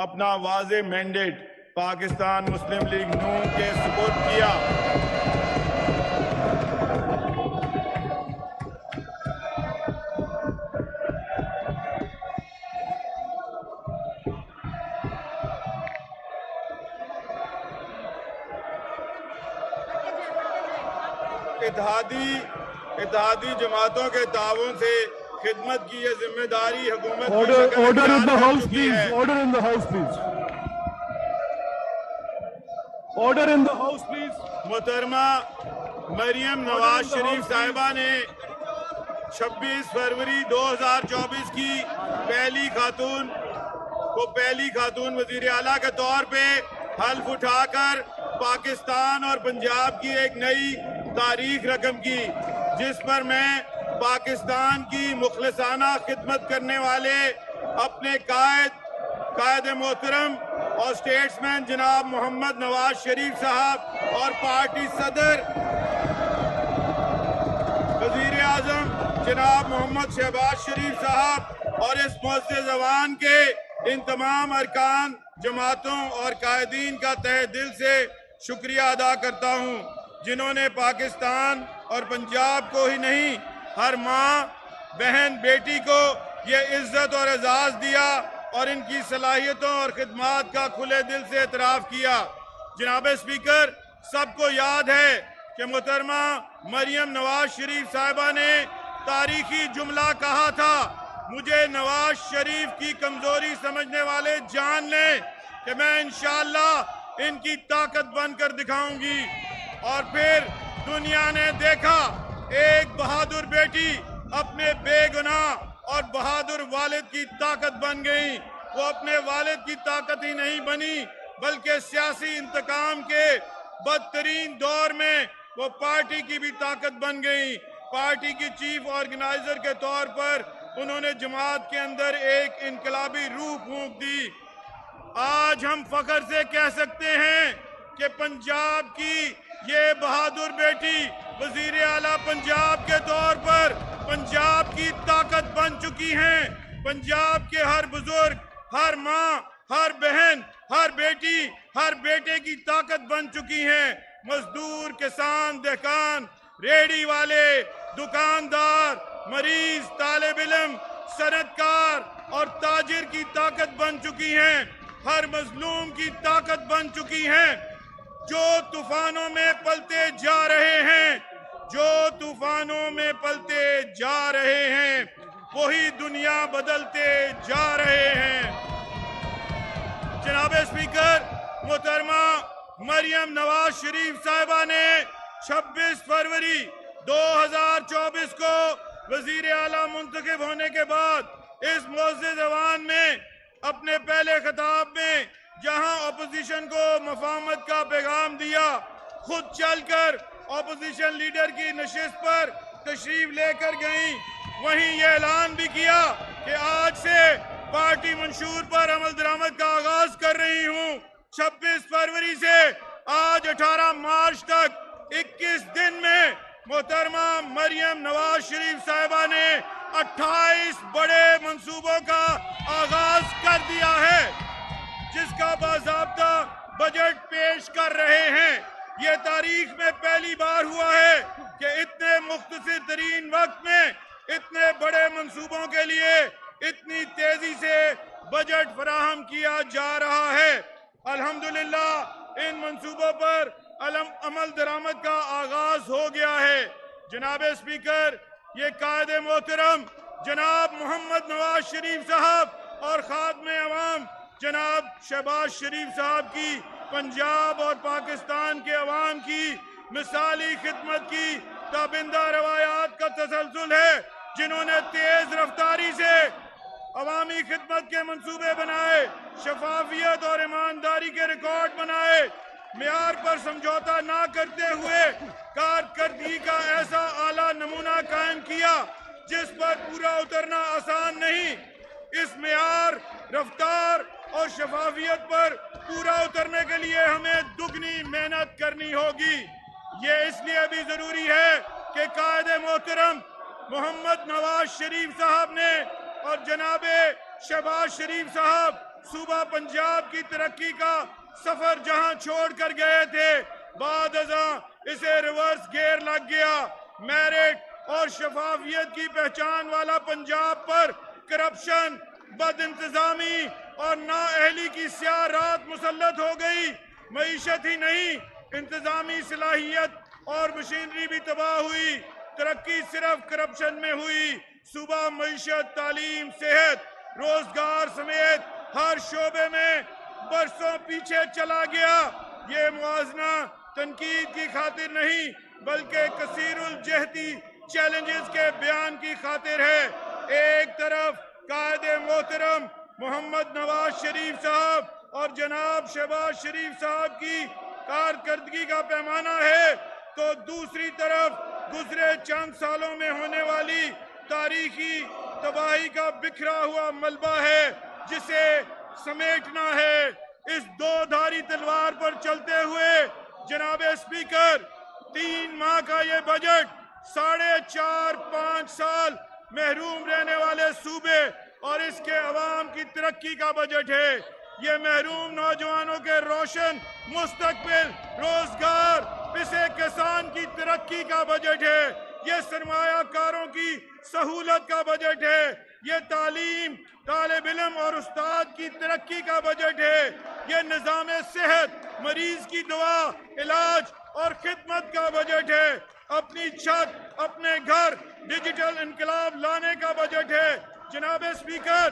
अपना वाज़े मैंडेट पाकिस्तान मुस्लिम लीग नून के सुपुर्द किया। इत्तेहादी जमातों के ताउन से खिदमत की यह जिम्मेदारी हुकूमत की Order in the house, please. Order in the house, please. Order in the house, please. मोहतरमा मरियम नवाज शरीफ साहिबा ने 26 फरवरी 2024 की पहली खातून वजीर आला के तौर पे हल्फ उठाकर पाकिस्तान और पंजाब की एक नई तारीख रकम की, जिस पर मैं पाकिस्तान की मुखलिसाना खिदमत करने वाले अपने कायद मोहतरम और स्टेट्समैन जनाब मोहम्मद नवाज शरीफ साहब और पार्टी सदर वजीर आजम जनाब मोहम्मद शहबाज शरीफ साहब और इस मुअज़्ज़ज़ अवान के इन तमाम अरकान जमातों और कायदीन का तहे दिल से शुक्रिया अदा करता हूँ, जिन्होंने पाकिस्तान और पंजाब को ही नहीं हर माँ बहन बेटी को ये इज्जत और एजाज़ दिया और इनकी सलाहियतों और खिदमात का खुले दिल से एतराफ़ किया। जनाब स्पीकर, सबको याद है कि मोहतरमा मरियम नवाज शरीफ साहिबा ने तारीखी जुमला कहा था, मुझे नवाज शरीफ की कमजोरी समझने वाले जान लें कि मैं इंशाअल्लाह इनकी ताकत बनकर दिखाऊंगी। और फिर दुनिया ने देखा एक बहादुर बेटी अपने बेगुनाह और बहादुर वालिद की ताकत बन गई। वो अपने वालिद की ताकत ही नहीं बनी बल्कि सियासी इंतकाम के बदतरीन दौर में वो पार्टी की भी ताकत बन गई। पार्टी की चीफ ऑर्गेनाइजर के तौर पर उन्होंने जमात के अंदर एक इनकलाबी रूह फूंक दी। आज हम फख्र से कह सकते हैं कि पंजाब की ये बहादुर बेटी वजीर आला पंजाब के तौर पर पंजाब की ताकत बन चुकी हैं। पंजाब के हर बुजुर्ग, हर माँ, हर बहन, हर बेटी, हर बेटे की ताकत बन चुकी हैं। मजदूर, किसान, दहकान, रेहड़ी वाले, दुकानदार, मरीज, तालिब इल्म, सनतकार और ताजिर की ताकत बन चुकी हैं। हर मजलूम की ताकत बन चुकी हैं। जो तूफानों में पलते जा रहे हैं, जो तूफानों में पलते जा रहे हैं, वही दुनिया बदलते जा रहे हैं। जनाब स्पीकर, मोहतरमा मरियम नवाज शरीफ साहिबा ने 26 फरवरी 2024 को वजीर आला मुंतखब होने के बाद इस मुअज़्ज़ज़ अवान में अपने पहले खिताब में जहां अपोजिशन को मफाहमत का पैगाम दिया, खुद चलकर अपोजिशन लीडर की नशिस्त पर तशरीफ लेकर गईं, वहीं ये ऐलान भी किया कि आज से पार्टी मंशूर पर अमल दरामद का आगाज कर रही हूं। 26 फरवरी से आज 18 मार्च तक 21 दिन में मोहतरमा मरियम नवाज शरीफ साहिबा ने 28 बड़े मंसूबों का आगाज कर दिया है, जिसका बाज़ाब्ता बजट पेश कर रहे हैं। ये तारीख में पहली बार हुआ है कि इतने मुख्तसर तरीन वक्त में इतने बड़े मंसूबों के लिए इतनी तेजी से बजट फराहम किया जा रहा है। अल्हम्दुलिल्लाह इन मंसूबों पर अमल दरामद का आगाज हो गया है। जनाब स्पीकर, ये कायदे मोहतरम जनाब मोहम्मद नवाज शरीफ साहब और खादमे अवाम जनाब शहबाज शरीफ साहब की पंजाब और पाकिस्तान के अवाम की मिसाली खिदमत की ताबिंदा रवायात का तसलसल है, जिन्होंने तेज रफ्तारी से अवामी खिदमत के मंसूबे बनाए, शफाफियत और ईमानदारी के रिकॉर्ड बनाए, मेयार पर समझौता ना करते हुए कारकर्दगी का ऐसा आला नमूना कायम किया जिस पर पूरा उतरना आसान नहीं। इस मेयार, रफ्तार और शफाफियत पर पूरा उतरने के लिए हमें दुगनी मेहनत करनी होगी। ये इसलिए भी जरूरी है कि कायदे मोहतरम मोहम्मद नवाज शरीफ साहब ने और जनाबे शहबाज शरीफ साहब सूबा पंजाब की तरक्की का सफर जहां छोड़ कर गए थे, बाद अज़ां इसे रिवर्स गियर लग गया। मेरिट और शफाफियत की पहचान वाला पंजाब पर करप्शन, बद इंतजामी और नाअहली की स्याह रात मुसल्लत हो गई। मईशत ही नहीं, इंतजामी सलाहियत और मशीनरी भी तबाह हुई। तरक्की सिर्फ करप्शन में हुई। सूबा मईशत, तालीम, सेहत, रोजगार समेत हर शोबे में बरसों पीछे चला गया। ये मुआजना तनकीद की खातिर नहीं बल्कि कसीरुल जहती चैलेंजेस के बयान की खातिर है। एक तरफ कायदे मोहतरम मोहम्मद नवाज शरीफ साहब और जनाब शहबाज शरीफ साहब की कारकर्दगी का पैमाना है, तो दूसरी तरफ गुजरे चंद सालों में होने वाली तारीखी तबाही का बिखरा हुआ मलबा है जिसे समेटना है। इस दो धारी तलवार पर चलते हुए जनाब स्पीकर, 3 माह का ये बजट 4.5-5 साल महरूम रहने वाले सूबे और इसके अवाम की तरक्की का बजट है। ये महरूम नौजवानों के रोशन मुस्तकबिल, रोजगार, इसे किसान की तरक्की का बजट है। ये सरमायाकारों की सहूलत का बजट है। ये तालीम, तालिब इल्म और उस्ताद की तरक्की का बजट है। ये निज़ाम सेहत, मरीज की दवा, इलाज और खिदमत का बजट है। अपनी छत, अपने घर, डिजिटल इनकलाब लाने का बजट है। जनाब स्पीकर,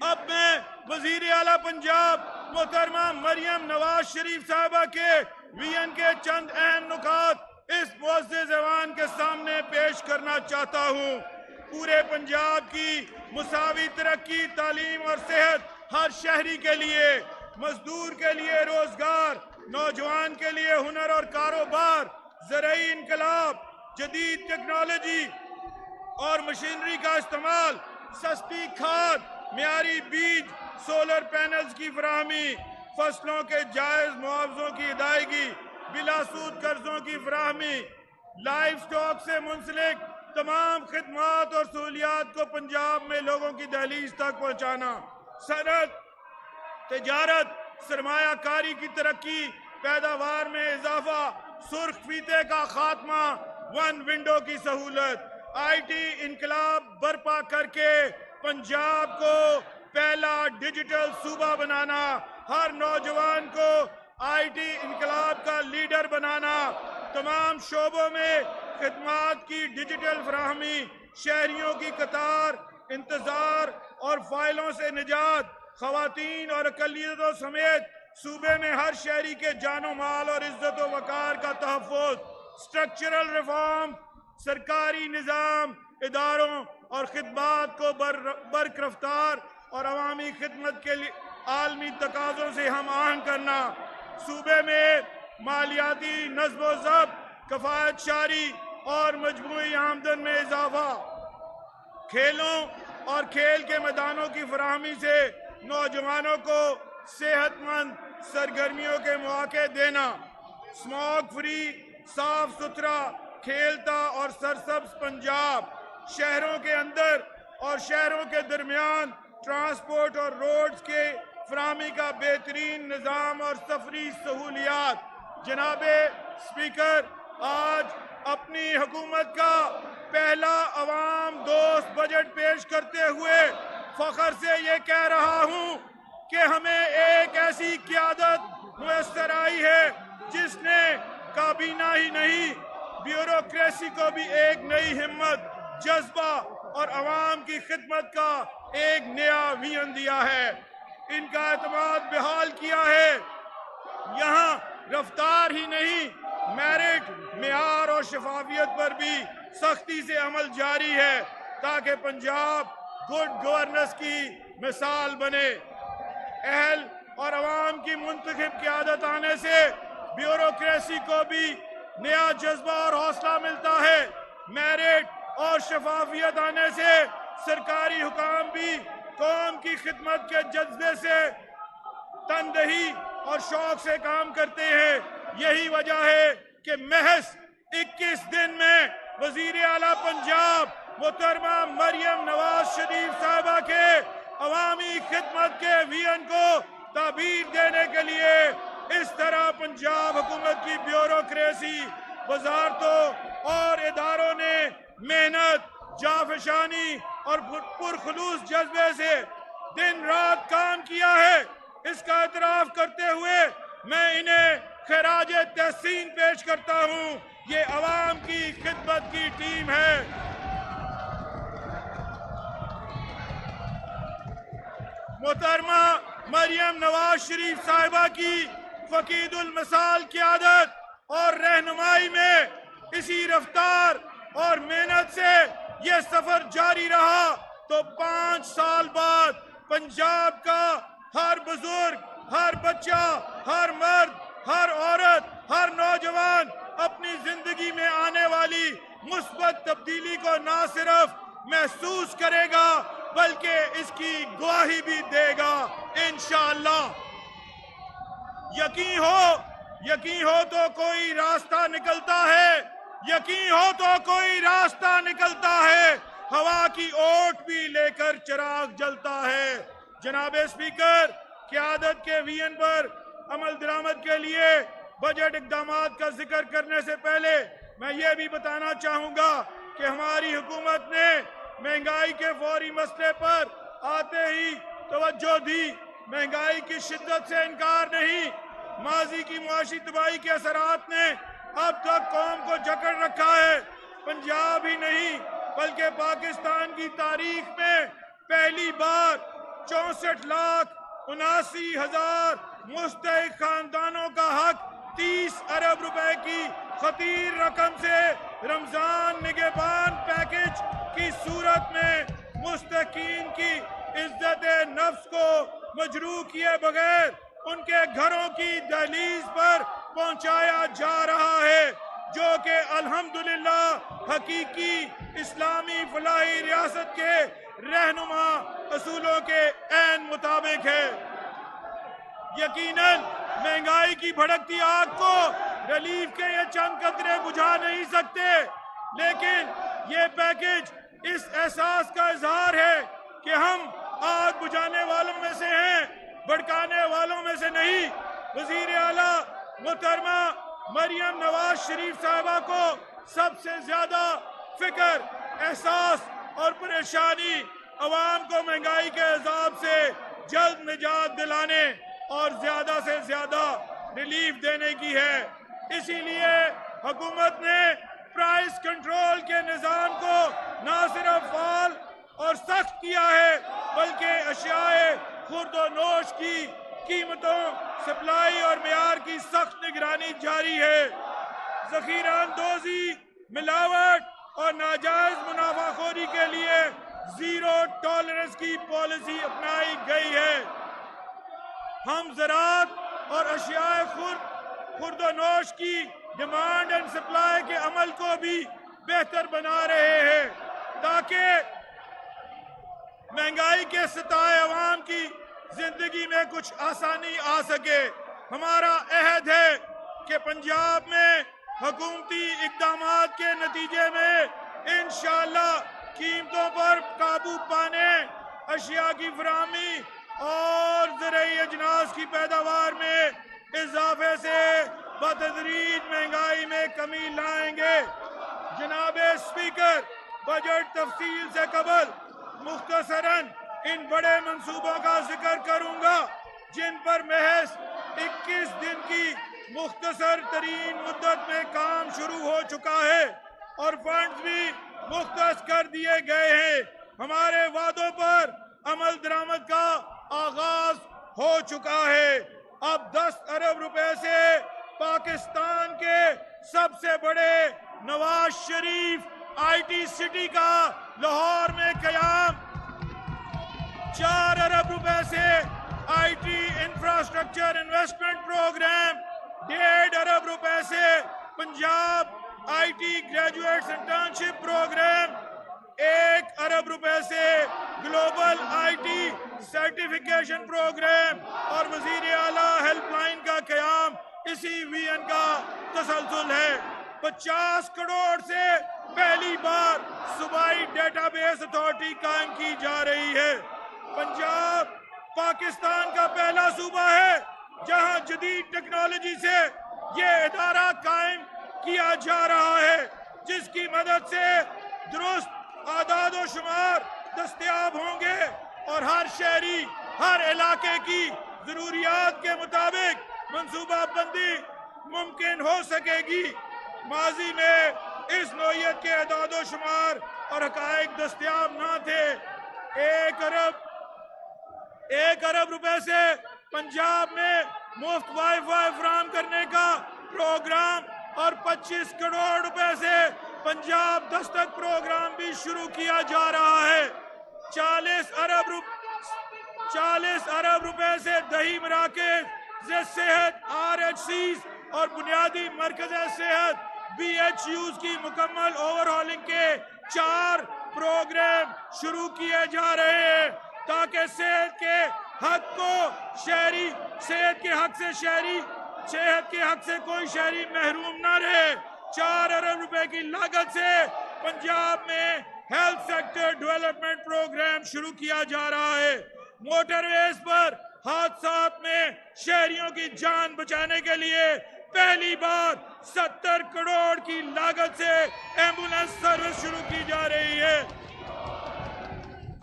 अब मैं वजीर आला पंजाब मोहतरमा मरियम नवाज शरीफ साहबा के वीएन के चंद अहम नुकात इस मुअज़्ज़िज़ ऐवान के सामने पेश करना चाहता हूँ। पूरे पंजाब की मुसावी तरक्की, तालीम और सेहत हर शहरी के लिए, मजदूर के लिए रोजगार, नौजवान के लिए हुनर और कारोबार, ज़राई इनकलाब, जदीद टेक्नोलॉजी और मशीनरी का इस्तेमाल, सस्ती खाद, मियारी बीज, सोलर पैनल्स की फराहमी, फसलों के जायज मुआवजों की अदायगी, बिलासूद कर्जों की फराहमी, लाइफ स्टॉक से मुंसलिक तमाम खिदमात और सहूलियात को पंजाब में लोगों की दहलीज तक पहुँचाना, सनत, तिजारत, सरमायाकारी की तरक्की, पैदावार में इजाफा, सुर्ख फीते का खात्मा, वन विंडो की सहूलत, IT इनकलाब बर्पा करके पंजाब को पहला डिजिटल सूबा बनाना, हर नौजवान को IT इनकलाब का लीडर बनाना, तमाम शोबों में खिदमात की डिजिटल फराहमी, शहरियों की कतार, इंतजार और फाइलों से निजात, खवातीन और अकलियतों समेत सूबे में हर शहरी के जानो माल और इज्जत व वकार का तहफ़्फ़ुज़, स्ट्रक्चरल रिफॉर्म, सरकारी निज़ाम, इदारों और खिदमात को बरकरफ्तार और अवामी खिदमत के लिए आलमी तकाज़ों से हम आहंग करना, सूबे में मालियाती नज़्म व ज़ब्त, कफ़ायत शारी और मजमूई आमदन में इजाफा, खेलों और खेल के मैदानों की फराहमी से नौजवानों को सेहतमंद सरगर्मियों के मौके देना, स्मॉग फ्री, साफ सुथरा, खेलता और सरसब्ज पंजाब, शहरों के अंदर और शहरों के दरमियान ट्रांसपोर्ट और रोड्स के फराहमी का बेहतरीन निज़ाम और सफरी सहूलियात। जनाबे स्पीकर, आज अपनी हुकूमत का पहला अवाम दोस्त बजट पेश करते हुए फख्र से ये कह रहा हूँ कि हमें एक ऐसी क़यादत मुयस्सर आई है जिसने काबीना ही नहीं, ब्यूरोक्रेसी को भी एक नई हिम्मत, जज्बा और अवाम की खिदमत का एक नया विजन दिया है। इनका एतमाद बहाल किया है। यहाँ रफ्तार ही नहीं, मेरिट, मेयार और शफाफियत पर भी सख्ती से अमल जारी है ताकि पंजाब गुड गवर्नेंस की मिसाल बने। अहल और अवाम की मुंतखब क़यादत आने से ब्यूरोक्रेसी को भी नया जज्बा और हौसला मिलता है। मेरिट और शफाफियत आने से सरकारी हुकाम भी कौम की खिदमत के जज्बे से तनदही और शौक से काम करते हैं। यही वजह है कि महज 21 दिन में वजीर आला पंजाब मोहतरमा मरियम नवाज शरीफ साहबा के अवामी खिदमत के विजन को ताबीर देने के लिए इस तरह पंजाब हुकूमत की ब्यूरोक्रेसी, वजारतों और इदारों ने मेहनत, जाफशानी और पुरखुलूस जज्बे से दिन रात काम किया है। इसका एतराफ करते हुए मैं इन्हें खराज तहसीन पेश करता हूं। ये अवाम की खिदमत की टीम है। मोहतरमा मरियम नवाज शरीफ साहिबा की फकीदुल मिसाल क़यादत और रहनुमाई में इसी रफ्तार और मेहनत से ये सफर जारी रहा तो 5 साल बाद पंजाब का हर बुजुर्ग, हर बच्चा, हर मर्द, हर औरत, हर नौजवान अपनी जिंदगी में आने वाली मुस्बत तब्दीली को न सिर्फ महसूस करेगा बल्कि इसकी गवाही भी देगा इंशाअल्लाह। यकीन हो तो कोई रास्ता निकलता है, यकीन हो तो कोई रास्ता निकलता है, हवा की ओट भी लेकर चिराग जलता है। जनाब स्पीकर, क़यादत के विजन पर अमल दरामद के लिए बजट इक़दामात का जिक्र करने से पहले मैं ये भी बताना चाहूँगा कि हमारी हुकूमत ने महंगाई के फौरी मसले पर आते ही तवज्जो दी। महंगाई की शिद्दत से इनकार नहीं, माजी की मुआशी तबाही के असरात ने अब तक कौम को जकड़ रखा है। पंजाब ही नहीं बल्कि पाकिस्तान की तारीख में पहली बार 64,79,000 मुस्तहिक खानदानों का हक 30 अरब रुपए की खतीर रकम से रमजान निगहबान पैकेज की सूरत में मुस्तकीन की इज्जत नफ्स को मजरूह किए बगैर उनके घरों की दहलीज पर पहुंचाया जा रहा है, जो कि अल्हम्दुलिल्लाह हकीकी इस्लामी फलाही रियासत के रहनुमा असूलों के ऐन मुताबिक है। यकीनन महंगाई की भड़कती आग को रिलीफ के ये चंद कतरे बुझा नहीं सकते, लेकिन ये पैकेज इस एहसास का इजहार है कि हम आग बुझाने वालों में से हैं, भड़काने वालों में से नहीं। वजीर आला मोहतरमा मरियम नवाज शरीफ साहिबा को सबसे ज्यादा फिक्र, एहसास और परेशानी अवाम को महंगाई के अजाब से जल्द निजात दिलाने और ज्यादा से ज्यादा रिलीफ देने की है। इसीलिए हुकूमत ने प्राइस कंट्रोल के निज़ाम को न सिर्फ फाल और सख्त किया है बल्कि अशियाए खुर्द व नोश की कीमतों, सप्लाई और मेयार की सख्त निगरानी जारी है। ज़ख़ीराअंदोज़ी, मिलावट और नाजायज मुनाफाखोरी के लिए जीरो टॉलरेंस की पॉलिसी अपनाई गई है। हम ज़राअत और अशियाए खुर्द व नोश की डिमांड एंड सप्लाई के अमल को भी बेहतर बना रहे हैं ताकि महंगाई के सताए अवाम की जिंदगी में कुछ आसानी आ सके। हमारा अहद है कि पंजाब में हुकूमती इक़दामात के नतीजे में इंशाअल्लाह कीमतों पर काबू पाने, अशिया की फराहमी और ज़रूरी अजनास की पैदावार में इजाफे से बतदरीज महंगाई में कमी लाएंगे। जनाब स्पीकर, बजट तफसील से कबल मुख्तसरन इन बड़े मंसूबों का जिक्र करूंगा जिन पर महज 21 दिन की मुख्तसर तरीन मुद्दत में काम शुरू हो चुका है और फंड्स भी मुख्तस कर दिए गए हैं। हमारे वादों पर अमल दरामद का आगाज हो चुका है। अब 10 अरब रुपए से पाकिस्तान के सबसे बड़े नवाज शरीफ IT सिटी का लाहौर में कयाम, 4 अरब रुपए से IT इंफ्रास्ट्रक्चर इन्वेस्टमेंट प्रोग्राम, 1.5 अरब रुपए से Punjab IT graduates internship program, 1 अरब रुपए से ग्लोबल IT सर्टिफिकेशन प्रोग्राम और वजीर आला हेल्पलाइन का कयाम इसी विजन का तसलसल है। 50 करोड़ से पहली बार सूबाई डेटाबेस अथॉरिटी कायम की जा रही है। पंजाब पाकिस्तान का पहला सूबा है जहां जदीद टेक्नोलॉजी से ये इदारा कायम किया जा रहा है, जिसकी मदद से दुरुस्त आदाद शुमार दस्तयाब होंगे और हर शहरी हर इलाके की जरूरियात के मुताबिक मंसूबाबंदी मुमकिन हो सकेगी। माजी में इस नौयत के आदाद शुमार और हकायक दस्तयाब न थे। 1 अरब रुपए से पंजाब में मुफ्त वाईफाई फराहम करने का प्रोग्राम और 25 करोड़ रुपए से पंजाब दस्तक प्रोग्राम भी शुरू किया जा रहा है। 40 अरब रुपए से दही मराकज़ सेहत RHCs और बुनियादी मरकज़ सेहत BHUs की मुकम्मल ओवरहॉलिंग के 4 प्रोग्राम शुरू किए जा रहे हैं ताकि सेहत के हक से कोई शहरी महरूम न रहे। 4 अरब रुपए की लागत से पंजाब में हेल्थ सेक्टर डेवलपमेंट प्रोग्राम शुरू किया जा रहा है। मोटरवेज पर हादसात में शहरियों की जान बचाने के लिए पहली बार 70 करोड़ की लागत से एम्बुलेंस सर्विस शुरू की जा रही है।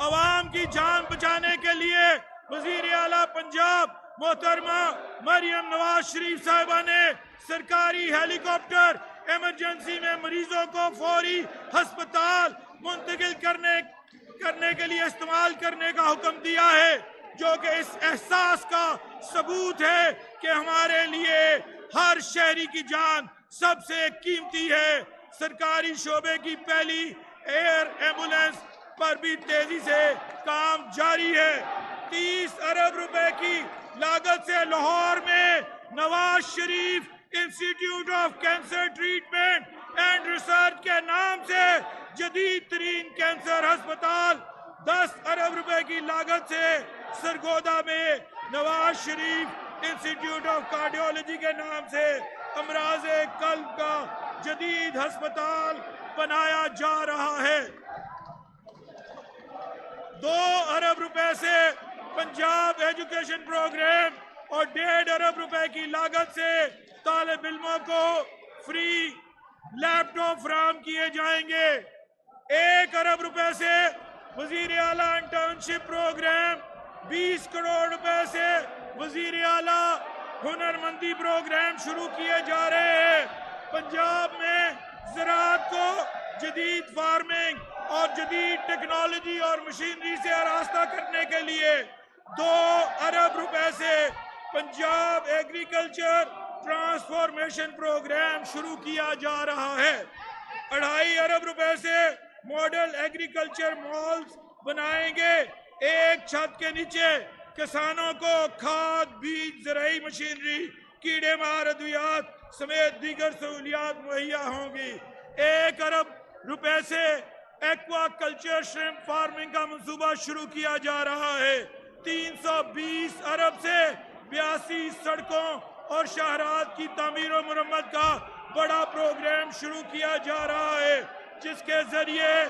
अवाम की जान बचाने के लिए वजीर आला पंजाब मोहतरमा मरियम नवाज शरीफ साहिबा ने सरकारी हेलीकॉप्टर इमरजेंसी में मरीजों को फौरी अस्पताल मुंतकिल करने के लिए इस्तेमाल करने का हुक्म दिया है, जो कि इस एहसास का सबूत है कि हमारे लिए हर शहरी की जान सबसे कीमती है। सरकारी शोबे की पहली एयर एम्बुलेंस पर भी तेजी से काम जारी है। 30 अरब रुपए की लागत से लाहौर में Nawaz Sharif institute of cancer treatment and research के नाम से जदीद तरीन कैंसर अस्पताल, 10 अरब रुपए की लागत से सरगोदा में Nawaz Sharif institute of cardiology के नाम से अमराज़े कल्ब का जदीद अस्पताल बनाया जा रहा है। 2 अरब रुपए से पंजाब एजुकेशन प्रोग्राम और 1.5 अरब रुपए की लागत से तालिब इल्मों को फ्री लैपटॉप फराहम किए जाएंगे। 1 अरब रुपए से वजीर आला इंटर्नशिप प्रोग्राम, 20 करोड़ रुपए से वजीर आला हुनरमंदी प्रोग्राम शुरू किए जा रहे हैं। पंजाब में ज़राअत को जदीद फार्मिंग और जदीद टेक्नोलॉजी और मशीनरी से आरास्ता करने के लिए 2 अरब रुपए से पंजाब एग्रीकल्चर ट्रांसफॉर्मेशन प्रोग्राम शुरू किया जा रहा है। 2.5 अरब रुपए से मॉडल एग्रीकल्चर मॉल्स बनाएंगे। एक छत के नीचे किसानों को खाद, बीज, ज़राई मशीनरी, कीड़े मार अद्वियात समेत दीगर सहूलियात मुहैया होंगी। 1 अरब रुपए से एक्वा कल्चर श्रिम्प फार्मिंग का मंसूबा शुरू किया जा रहा है। 320 अरब से 82 सड़कों और शहरात की तामीर और मुरम्मत का बड़ा प्रोग्राम शुरू किया जा रहा है, जिसके जरिए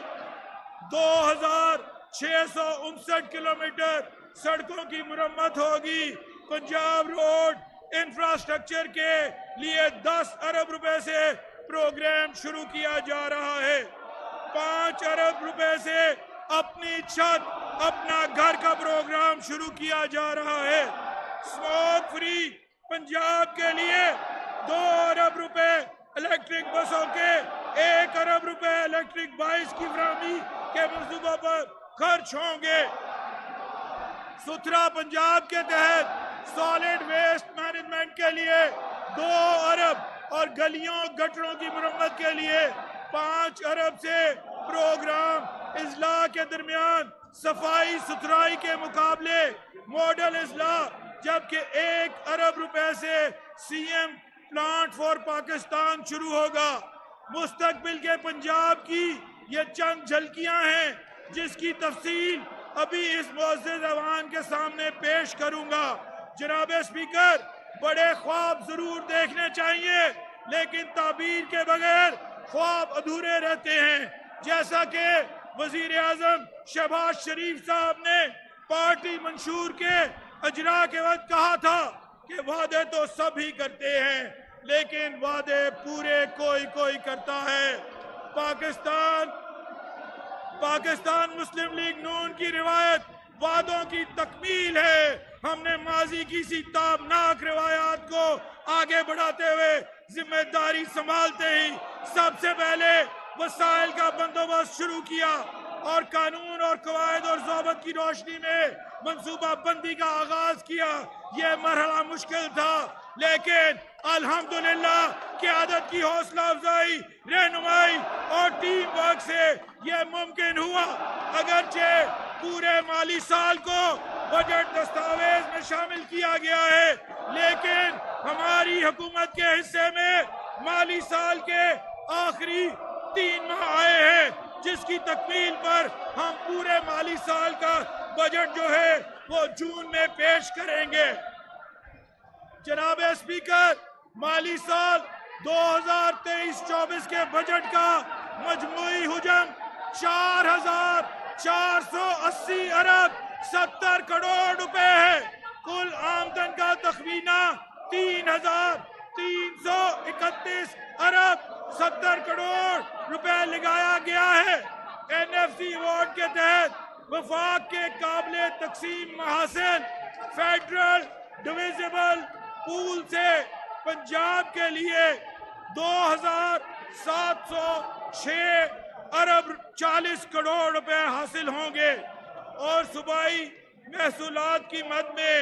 2659 किलोमीटर सड़कों की मुरम्मत होगी। पंजाब रोड इंफ्रास्ट्रक्चर के लिए 10 अरब रुपए से प्रोग्राम शुरू किया जा रहा है। 5 अरब रुपए से अपनी छत अपना घर का प्रोग्राम शुरू किया जा रहा है। स्मोक फ्री पंजाब के लिए 2 अरब रुपए इलेक्ट्रिक बसों के, 1 अरब रुपए इलेक्ट्रिक बाइक की फराहमी के मंसूबों पर खर्च होंगे। सुथरा पंजाब के तहत सॉलिड वेस्ट मैनेजमेंट के लिए 2 अरब और गलियों गटरों की मुरम्मत के लिए 5 अरब से प्रोग्राम इजला के दरमियान सफाई सुथराई के मुकाबले मॉडल इजला, जबकि 1 अरब रुपए से CM प्लांट फॉर पाकिस्तान शुरू होगा। मुस्तकबिल के पंजाब की ये चंद झलकियां हैं, जिसकी तफसील अभी इस मुअज़्ज़ज़ ऐवान के सामने पेश करूंगा। जनाब स्पीकर, बड़े ख्वाब जरूर देखने चाहिए, लेकिन ताबीर के बगैर ख्वाब अधूरे रहते हैं। जैसा कि वजीर आजम शहबाज शरीफ साहब ने पार्टी मंशूर के अजरा के वक्त कहा था कि वादे तो सब ही करते हैं, लेकिन वादे पूरे कोई कोई करता है। पाकिस्तान मुस्लिम लीग नून की रिवायत वादों की तकमील है। हमने माजी की सी ताबनाक रिवायात को आगे बढ़ाते हुए जिम्मेदारी संभालते ही सबसे पहले वसाइल का बंदोबस्त शुरू किया और कानून और कवायद और ज़ाबत की रोशनी में मंसूबा बंदी का आगाज किया। यह मरहला मुश्किल था, लेकिन अल्हम्दुलिल्लाह क़यादत की हौसला अफजाई, रहनुमाई और टीम वर्क से यह मुमकिन हुआ। अगरचे पूरे माली साल को बजट दस्तावेज में शामिल किया गया है, लेकिन हमारी हुकूमत के हिस्से में माली साल के आखिरी 3 माह आए हैं, जिसकी तकमील पर हम पूरे माली साल का बजट जो है वो जून में पेश करेंगे। जनाब स्पीकर, माली साल 2023-24 के बजट का मजमूई हुजम 4,480 अरब 70 करोड़ रुपए है। कुल आमदन का तखमीना 3,331 अरब 70 करोड़ रुपए लगाया गया है। NFC अवार्ड के तहत वफाक के काबिले तकसीम महासिन फेडरल डिविजिबल पूल से पंजाब के लिए 2,706 अरब 40 करोड़ रुपए हासिल होंगे और सूबाई महसूलात की मद में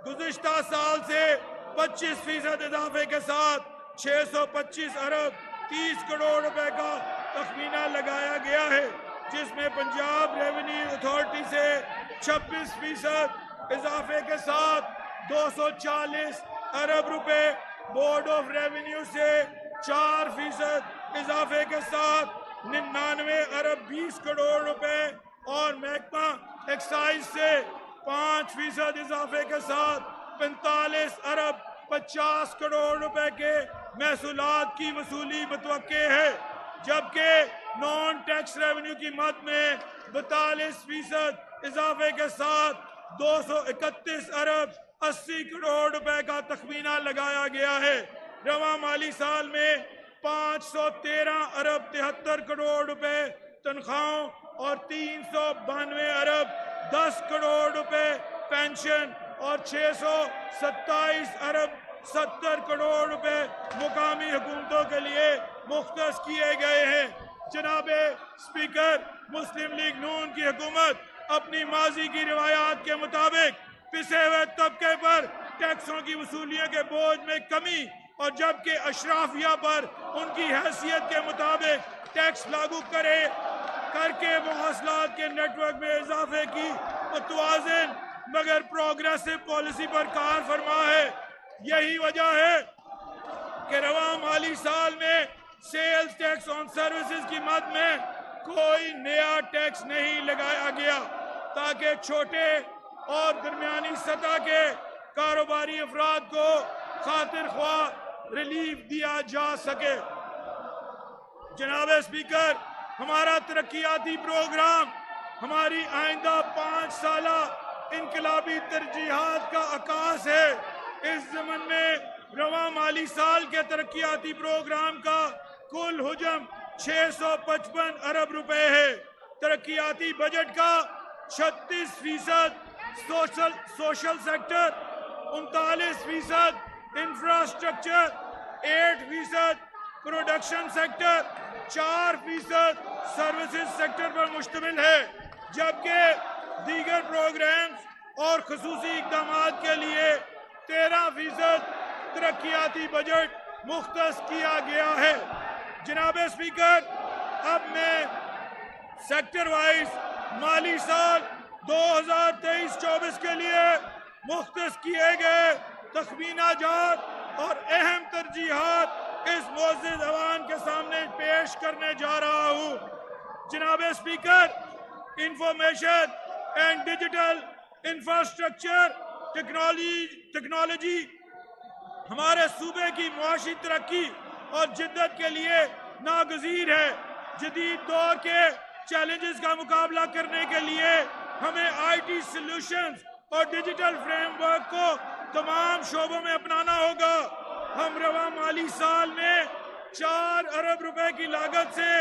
गुज़िश्ता साल से 25% इजाफे के साथ 625 अरब 30 करोड़ रुपए का तखमीना लगाया गया है, जिसमें पंजाब रेवेन्यू अथॉरिटी से 26% इजाफे के साथ 240 अरब रुपए, बोर्ड ऑफ रेवेन्यू से 4% इजाफे के साथ 99 अरब 20 करोड़ रुपए और महकमा एक्साइज से 5% इजाफे के साथ 45 अरब 50 करोड़ रुपए के महसूलात की वसूली मुतवक्के है, जबकि नॉन टैक्स रेवेन्यू की मद में 42% इजाफे के साथ 231 अरब 80 करोड़ रुपए का तखमीना लगाया गया है। रवा माली साल में 513 अरब 73 करोड़ रुपए तनख्वाहों और 392 अरब 10 करोड़ रुपए पेंशन और 627 अरब 70 करोड़ रुपए मुकामी हुकूमतों के लिए मुख्तस किए गए हैं। जनाब स्पीकर, मुस्लिम लीग नून की हुकूमत अपनी माजी की रिवायात के मुताबिक पिसे हुए तबके पर टैक्सों की वसूलियों के बोझ में कमी और जबकि अशराफिया पर उनकी हैसियत के मुताबिक टैक्स लागू करके मुवासलात के नेटवर्क में इजाफे की मुतवाज़िन मगर प्रोग्रेसिव पॉलिसी पर कार फरमा है। यही वजह है कि रवा माली साल में सेल्स टैक्स ऑन सर्विसेज की मद में कोई नया टैक्स नहीं लगाया गया, ताकि छोटे और दरमियानी सतह के कारोबारी अफराद को खातिर ख्वाह रिलीफ दिया जा सके। जनाब स्पीकर, हमारा तरक्याती प्रोग्राम हमारी आइंदा 5 साला इनकलाबी तरजीहात का आकाश है। इस ज़मन में रवा माली साल के तरक्याती प्रोग्राम का कुल हुजम 655 अरब रुपए है। तरक्याती बजट का 36% social sector, 39% infrastructure, 8% production sector, 4% services sector पर मुश्तमिल है, जबकि दीगर प्रोग्राम्स और खसूसी इक़दामात के लिए 13% तरक्याती बजट मुख्तस किया गया है। जनाब स्पीकर, अब मैं सेक्टर वाइज माली साल 2023-24 के लिए मुख्तस किए गए तखमीना जात और अहम तरजीहात इस मुअज़्ज़िज़ अवान के सामने पेश करने जा रहा हूँ। जनाब speaker, information and digital infrastructure technology हमारे सूबे की मुआशी तरक्की और जिद्दत के लिए नागज़ीर है। जदीद दौर के चैलेंजेस का मुकाबला करने के लिए हमें आईटी सॉल्यूशंस और डिजिटल फ्रेमवर्क को तमाम शोबों में अपनाना होगा। हम रवा माली साल में 4 अरब रुपए की लागत से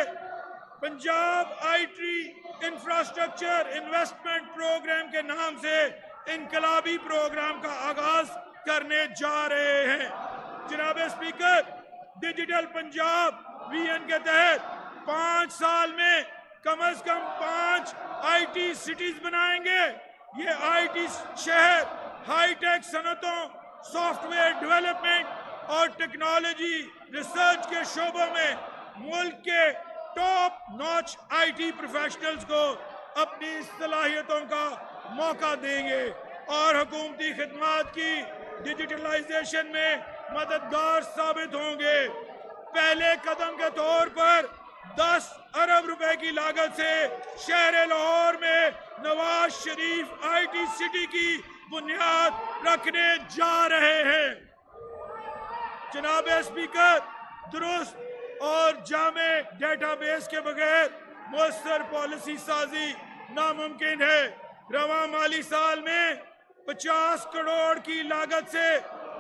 Punjab IT infrastructure investment program के नाम से इनकलाबी प्रोग्राम का आगाज करने जा रहे हैं। जनाब स्पीकर, डिजिटल पंजाब विजन के तहत 5 साल में कम से कम 5 आईटी सिटीज बनाएंगे। ये आईटी शहर हाईटेक सनतों, सॉफ्टवेयर डेवलपमेंट और टेक्नोलॉजी रिसर्च के शोबों में मुल्क के टॉप नॉच आईटी प्रोफेशनल्स को अपनी सलाहियतों का मौका देंगे और हुकूमती खिदमात की डिजिटलाइजेशन में मददगार साबित होंगे। पहले कदम के तौर पर 10 अरब रुपए की लागत से शहर लाहौर में नवाज शरीफ आईटी सिटी की बुनियाद रखने जा रहे हैं। जनाब स्पीकर, दुरुस्त और जामे डेटाबेस के बगैर मुअस्सर पॉलिसी साजी नामुमकिन है। रवा माली साल में 50 करोड़ की लागत से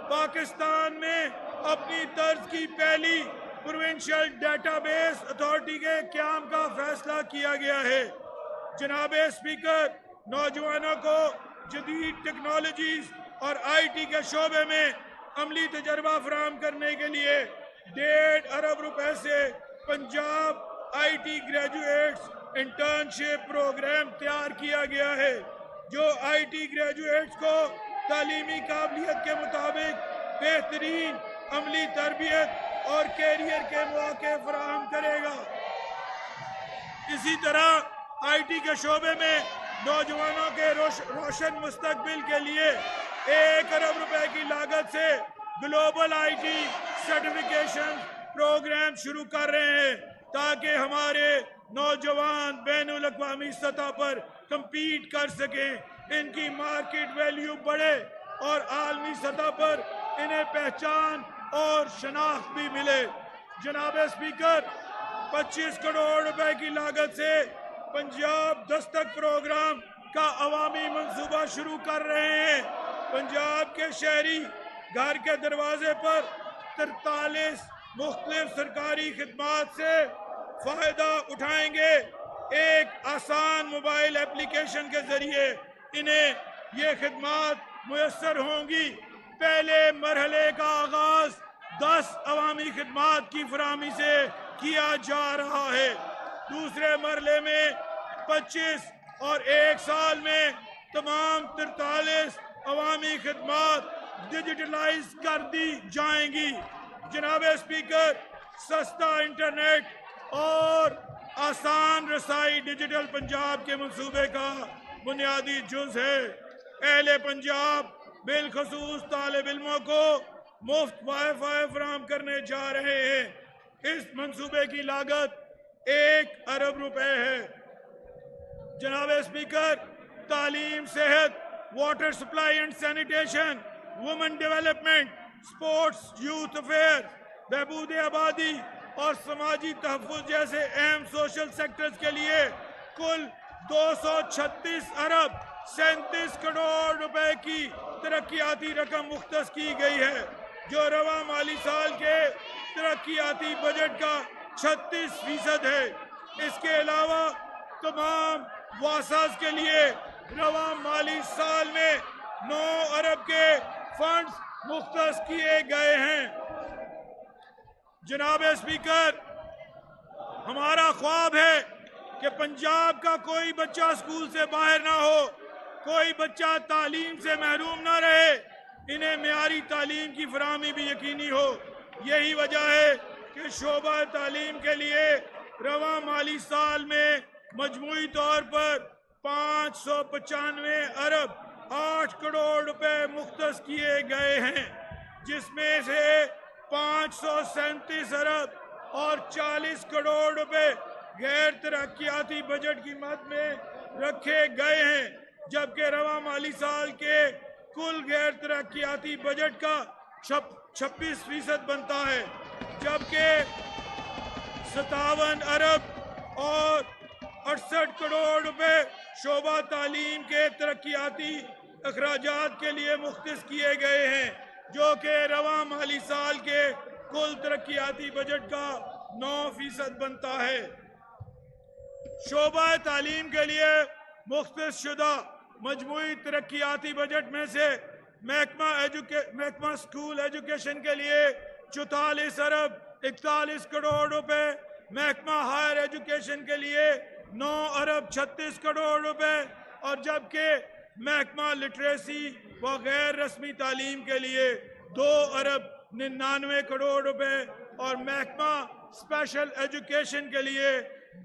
पाकिस्तान में अपनी तर्ज की पहली प्रोविंशियल डेटाबेस अथॉरिटी के क़याम का फैसला किया गया है। जनाब स्पीकर, नौजवानों को जदीद टेक्नोलॉजीज और आईटी के शोबे में अमली तजर्बा फराहम करने के लिए 1.5 अरब रुपए से Punjab IT graduates internship program तैयार किया गया है, जो आईटी ग्रेजुएट्स को तालीमी काबिलियत के मुताबिक बेहतरीन अमली तरबियत और कैरियर के मौके फराहम करेगा। इसी तरह आईटी के शोबे में नौजवानों के रोशन मुस्तकबिल के लिए 1 अरब रुपए की लागत से ग्लोबल आईटी सर्टिफिकेशन प्रोग्राम शुरू कर रहे हैं, ताकि हमारे नौजवान बैनुल अक़वामी सतह पर compete कर सकें, इनकी मार्केट वैल्यू बढ़े और आलमी सतह पर इन्हें पहचान और शनाख्त भी मिले। जनाब स्पीकर, 25 करोड़ रुपए की लागत से पंजाब दस्तक प्रोग्राम का अवामी मंसूबा शुरू कर रहे हैं। पंजाब के शहरी घर के दरवाजे पर 43 मुख्तलिफ सरकारी खिदमात से फायदा उठाएंगे। एक आसान मोबाइल एप्लीकेशन के जरिए इन्हें ये खिदमात मुयस्सर होंगी। पहले मरहले का आगाज 10 अवामी खिदमात की फराहमी से किया जा रहा है। दूसरे मरहले में 25 और 1 साल में तमाम 43 अवामी खिदमात डिजिटलाइज कर दी जाएंगी। जनाब स्पीकर, सस्ता इंटरनेट और आसान रसाई डिजिटल पंजाब के मंसूबे का बुनियादी जुज है। अहले पंजाब बिलखसूस तालिब इल्मों को मुफ्त वाईफाई फराहम करने जा रहे हैं। इस मंसूबे की लागत 1 अरब रुपए है। जनाब स्पीकर, तालीम, सेहत, water supply and sanitation, women development, sports, youth affair, बहबूद आबादी और समाजी तहफ़्फ़ुज़ जैसे अहम सोशल सेक्टर्स के लिए कुल 236 अरब 37 करोड़ रुपए की तरक्याती रकम मुख्तस की गई है, जो रवा माली साल के तरक्याती बजट का 36% है। इसके अलावा तमाम वासास के लिए रवा माली साल में 9 अरब के फंड्स मुख्तस किए गए हैं। जनाब स्पीकर, हमारा ख्वाब है कि पंजाब का कोई बच्चा स्कूल से बाहर ना हो, कोई बच्चा तालीम से महरूम ना रहे, इन्हें मेयारी तालीम की फराहमी भी यकीनी हो। यही वजह है कि शोबा तालीम के लिए रवा माली साल में मजमूई तौर पर 595 अरब 8 करोड़ रुपए मुख्तस किए गए हैं, जिसमें से 537 अरब और 40 करोड़ रुपए गैर तरक्याती बजट की मद में रखे गए हैं, जबकि रवा माली साल के कुल गैर तरक्याती बजट का 26% बनता है, जबकि 57 अरब और 68 करोड़ रुपए शोबा तालीम के तरक्याती अखराजात के लिए मुख्तस किए गए हैं, जो कि रवां माली साल के कुल तरक्याती बजट का 9% बनता है। शोबा तालीम के लिए मुख्तस शुदा मजमूई तरक्याती बजट में से महकमा स्कूल एजुकेशन के लिए 44 अरब 41 करोड़ रुपए, महकमा हायर एजुकेशन के लिए 9 अरब 36 करोड़ रुपए और जबकि महकमा लिटरेसी व गैर रस्मी तालीम के लिए 2 अरब 99 करोड़ रुपए और महकमा स्पेशल एजुकेशन के लिए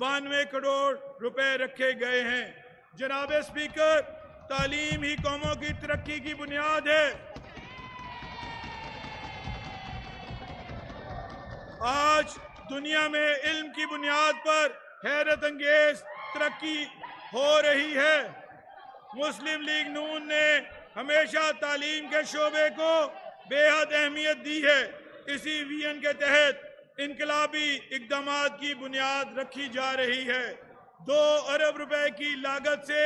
92 करोड़ रुपए रखे गए हैं। जनाब स्पीकर, तालीम ही कौमों की तरक्की की बुनियाद है। आज दुनिया में इल्म की बुनियाद पर हैरत अंगेज तरक्की हो रही है। मुस्लिम लीग नून ने हमेशा तालीम के शोबे को बेहद अहमियत दी है। इसी विजन के तहत इनकलाबी इक़दामात की बुनियाद रखी जा रही है। 2 अरब रुपए की लागत से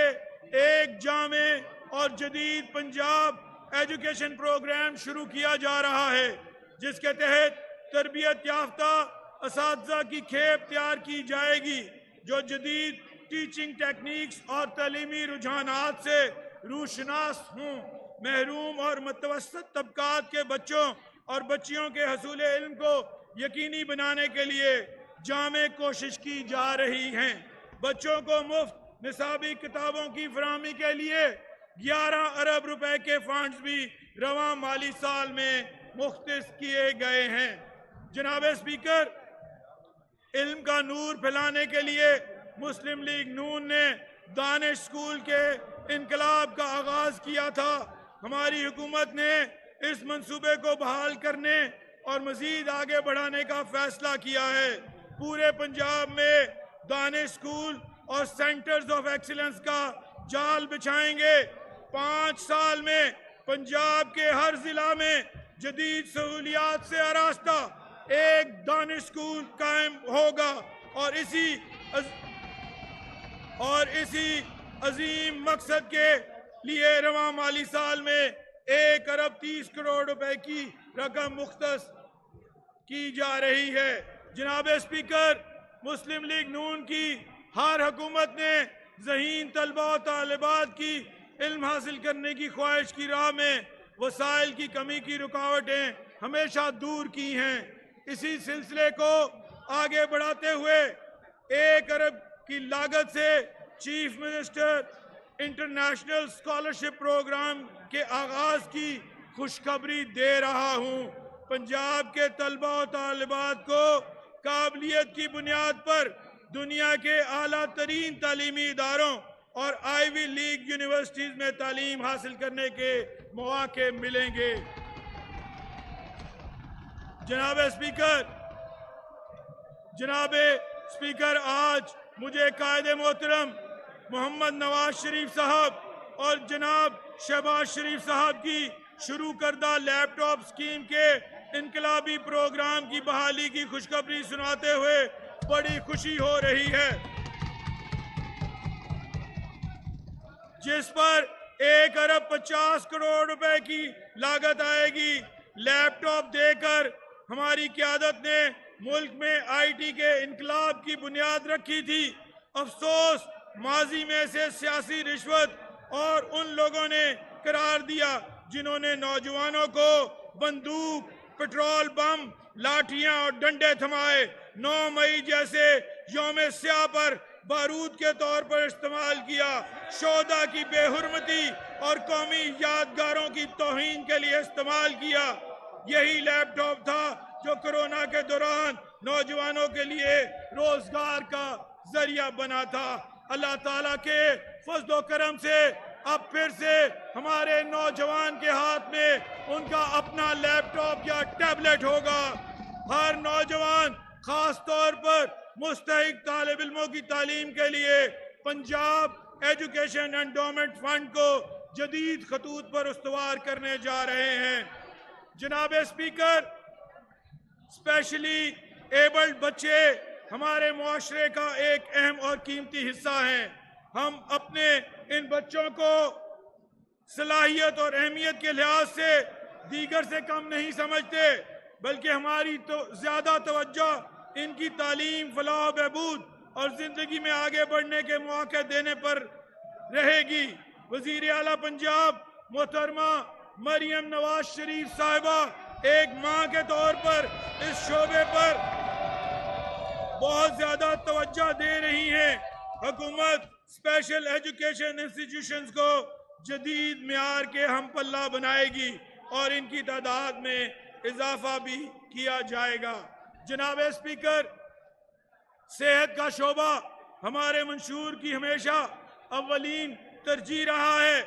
एक जामे और जदीद पंजाब एजुकेशन प्रोग्राम शुरू किया जा रहा है, जिसके तहत तरबियत याफ्ता असातिज़ा की खेप तैयार की जाएगी जो जदीद टीचिंग टेक्निक्स और तालीमी रुझानात से रूशनास हों। महरूम और मुतवस्सित तबकात के बच्चों और बच्चियों के हसूल इल्म को यकीनी बनाने के लिए जामे कोशिश की जा रही है। बच्चों को मुफ्त निसाबी किताबों की फराहमी के लिए 11 अरब रुपए के फंड्स भी रवां माली साल में मुख्तस किए गए हैं। जनाब स्पीकर, इल्म का नूर फैलाने के लिए मुस्लिम लीग नून ने दानिश स्कूल के इनकलाब का आगाज किया था। हमारी हुकूमत ने इस मंसूबे को बहाल करने और मजीद आगे बढ़ाने का फैसला किया है। पूरे पंजाब में दानिश स्कूल और सेंटर्स ऑफ एक्सीलेंस का जाल बिछाएंगे। 5 साल में पंजाब के हर जिला में जदीद सहूलियात से आरास्ता एक दानिश स्कूल कायम होगा और इसी अजीम मकसद के लिए रवां माली साल में 1 अरब 30 करोड़ रुपए की रकम मुख्तस की जा रही है। जनाब स्पीकर, मुस्लिम लीग नून की हर हुकूमत ने ज़हीन तलबा और तालिबात की इल्म हासिल करने की ख्वाहिश की राह में वसाइल की कमी की रुकावटें हमेशा दूर की हैं। इसी सिलसिले को आगे बढ़ाते हुए 1 अरब की लागत से chief minister international scholarship program के आगाज की खुशखबरी दे रहा हूँ। पंजाब के तलबा और तालिबात को काबिलियत की बुनियाद पर दुनिया के आला तरीन तालीमी इदारों और आईवी लीग यूनिवर्सिटीज में तालीम हासिल करने के मौके मिलेंगे। जनाब स्पीकर, आज मुझे कायदे मोहतरम मोहम्मद नवाज शरीफ साहब और जनाब शहबाज शरीफ साहब की शुरू करदा लैपटॉप स्कीम के इनकलाबी प्रोग्राम की बहाली की खुशखबरी सुनाते हुए बड़ी खुशी हो रही है, जिस पर 1 अरब 50 करोड़ रुपए की लागत आएगी। लैपटॉप देकर हमारी क़यादत ने मुल्क में आईटी के इनकलाब की बुनियाद रखी थी। अफसोस, माजी में से सियासी रिश्वत और उन लोगों ने करार दिया जिन्होंने नौजवानों को बंदूक, पेट्रोल बम, लाठियां और डंडे थमाए 9 मई जैसे यौम स्याह पर बारूद के तौर पर इस्तेमाल किया, शोहदा की बेहुरमती और कौमी यादगारों की तौहीन के लिए इस्तेमाल किया। यही लैपटॉप था जो कोरोना के दौरान नौजवानों के लिए रोजगार का जरिया बना था। अल्लाह ताला के फज़्ल करम से अब फिर से हमारे नौजवान के हाथ में उनका अपना लैपटॉप या टैबलेट होगा। हर नौजवान, खास तौर पर मुस्तहिक तालिब इल्मों की तालीम के लिए पंजाब एजुकेशन एंडोमेंट फंड को जदीद खतूत पर उस्तवार करने जा रहे हैं। जनाब स्पीकर, स्पेशली एबल्ड बच्चे हमारे मुआशरे का एक अहम और कीमती हिस्सा हैं। हम अपने इन बच्चों को सलाहियत और अहमियत के लिहाज से दीगर से कम नहीं समझते, बल्कि हमारी तो ज्यादा तवज्जो इनकी तालीम, फलाह, बहबूद और जिंदगी में आगे बढ़ने के मौके देने पर रहेगी। वजीर आला पंजाब मोहतरमा मरियम नवाज शरीफ साहिबा एक मां के तौर पर इस शोबे पर बहुत ज्यादा तवज्जो दे रही हैं। हुकूमत स्पेशल एजुकेशन इंस्टीट्यूशंस को जदीद मियार के हम पल्ला बनाएगी और इनकी तादाद में इजाफा भी किया जाएगा। जनाब स्पीकर, सेहत का शोबा हमारे मंशूर की हमेशा अव्वलीन तरजीह रहा है।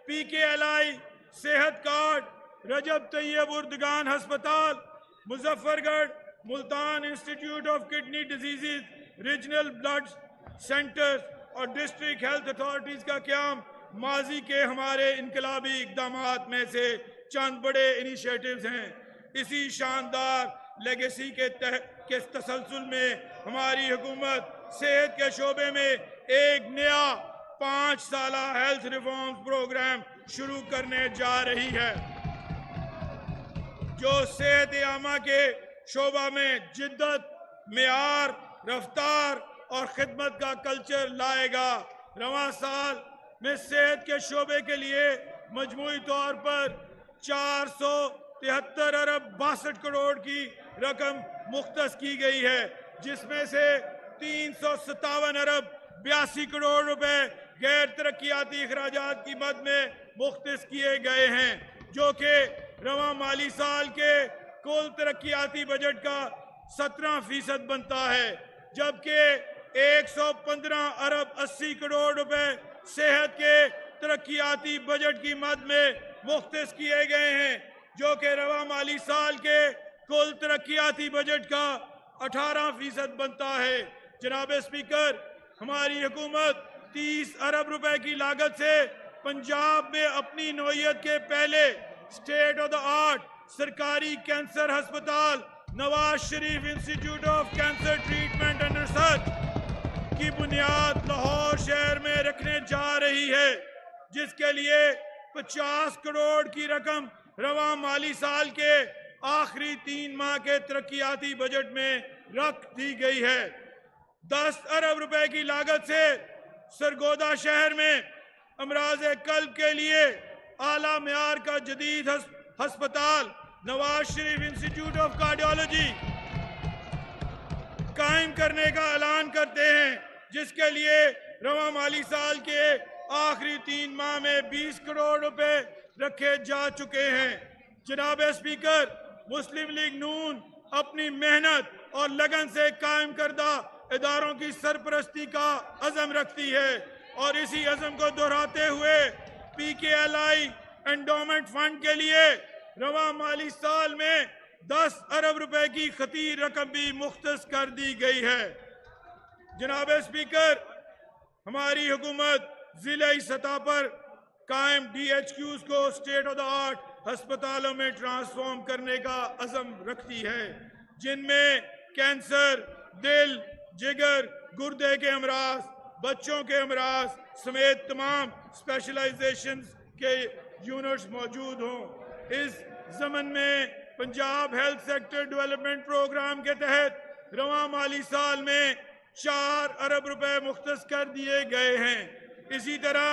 PKLI सेहत कार्ड, रजब तैयब उर्दगान हस्पताल, Muzaffargarh, Multan institute of kidney diseases, regional blood centres और डिस्ट्रिक्ट हेल्थ अथॉरिटीज का क्याम माजी के हमारे इनकलाबी इकदामात में से चंद बड़े इनिशिएटिव्स हैं। इसी शानदार लेगेसी के तसलसल में हमारी हुकूमत सेहत के शोबे में एक नया 5 साला हेल्थ रिफॉर्म प्रोग्राम शुरू करने जा रही है, जो सेहत आमा के शोबा में जिद्दत, मेयार, रफ्तार और खिदमत का कल्चर लाएगा। रवां साल में सेहत के शोबे के लिए मजमूई तौर पर 473 अरब 62 करोड़ की रकम मुख्तस की गई है, जिसमें से 357 अरब 82 करोड़ रुपए गैर तरक्याती अखराजात की मद में मुख्तस किए गए हैं, जो कि रवां माली साल के कुल तरक्याती बजट का 17% बनता है, जबकि 115 अरब 80 करोड़ रुपए सेहत के तरक्याती बजट की मद में मुख्तस किए गए हैं, जो कि रवां माली साल के कुल तरक्याती बजट का 18% बनता है। जनाब स्पीकर, हमारी हुकूमत 30 अरब रुपए की लागत से पंजाब में अपनी नौयत के पहले स्टेट ऑफ द आर्ट सरकारी कैंसर अस्पताल Nawaz Sharif institute of cancer treatment and research की बुनियाद लाहौर शहर में रखने जा रही है, जिसके लिए 50 करोड़ की रकम रवां माली साल के आखिरी 3 माह के तरक्याती बजट में रख दी गई है। 10 अरब रुपए की लागत से सरगोदा शहर में अमराज कल्ब के लिए आला मियार का जदीद अस्पताल Nawaz Sharif institute of cardiology कायम करने का ऐलान करते हैं, जिसके लिए रवां माली साल के आखिरी 3 माह में 20 करोड़ रुपए रखे जा चुके हैं। जनाब स्पीकर, मुस्लिम लीग नून अपनी मेहनत और लगन से कायम करदा इदारों की सरपरस्ती का अज़म रखती है और इसी अज़म को दोहराते हुए PKLI एंडोमेंट फंड के लिए रवां माली साल में 10 अरब रुपए की खतीर रकम भी मुख्तस कर दी गई है। जनाब स्पीकर, हमारी हुकूमत जिले सतह पर कायम DHQs को स्टेट ऑफ द आर्ट अस्पतालों में ट्रांसफॉर्म करने का अज़म रखती है, जिनमें कैंसर, दिल, जिगर, गुर्दे के अमराज, बच्चों के अमराज समेत तमाम स्पेशलाइजेशन के यूनिट्स मौजूद हों। इस ज़मन में Punjab health sector development program के तहत रवां माली साल में 4 अरब रुपए मुख्तस कर दिए गए हैं। इसी तरह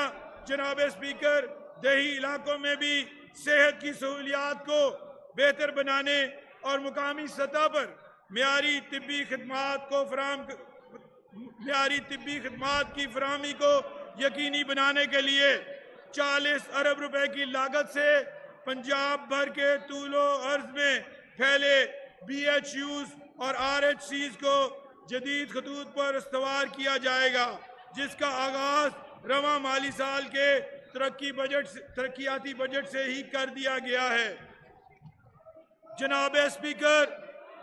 जनाब स्पीकर, देही इलाकों में भी सेहत की सहूलियात को बेहतर बनाने और मुकामी सतह पर मियारी तिब्बी खिदमात की फराहमी को यकीनी बनाने के लिए 40 अरब रुपए की लागत से पंजाब भर के तूलो अर्ज में फैले BHUs और RHCs को जदीद खतूत पर इस्तवार किया जाएगा, जिसका आगाज रवां माली साल के तरक्याती बजट से ही कर दिया गया है। जनाब स्पीकर,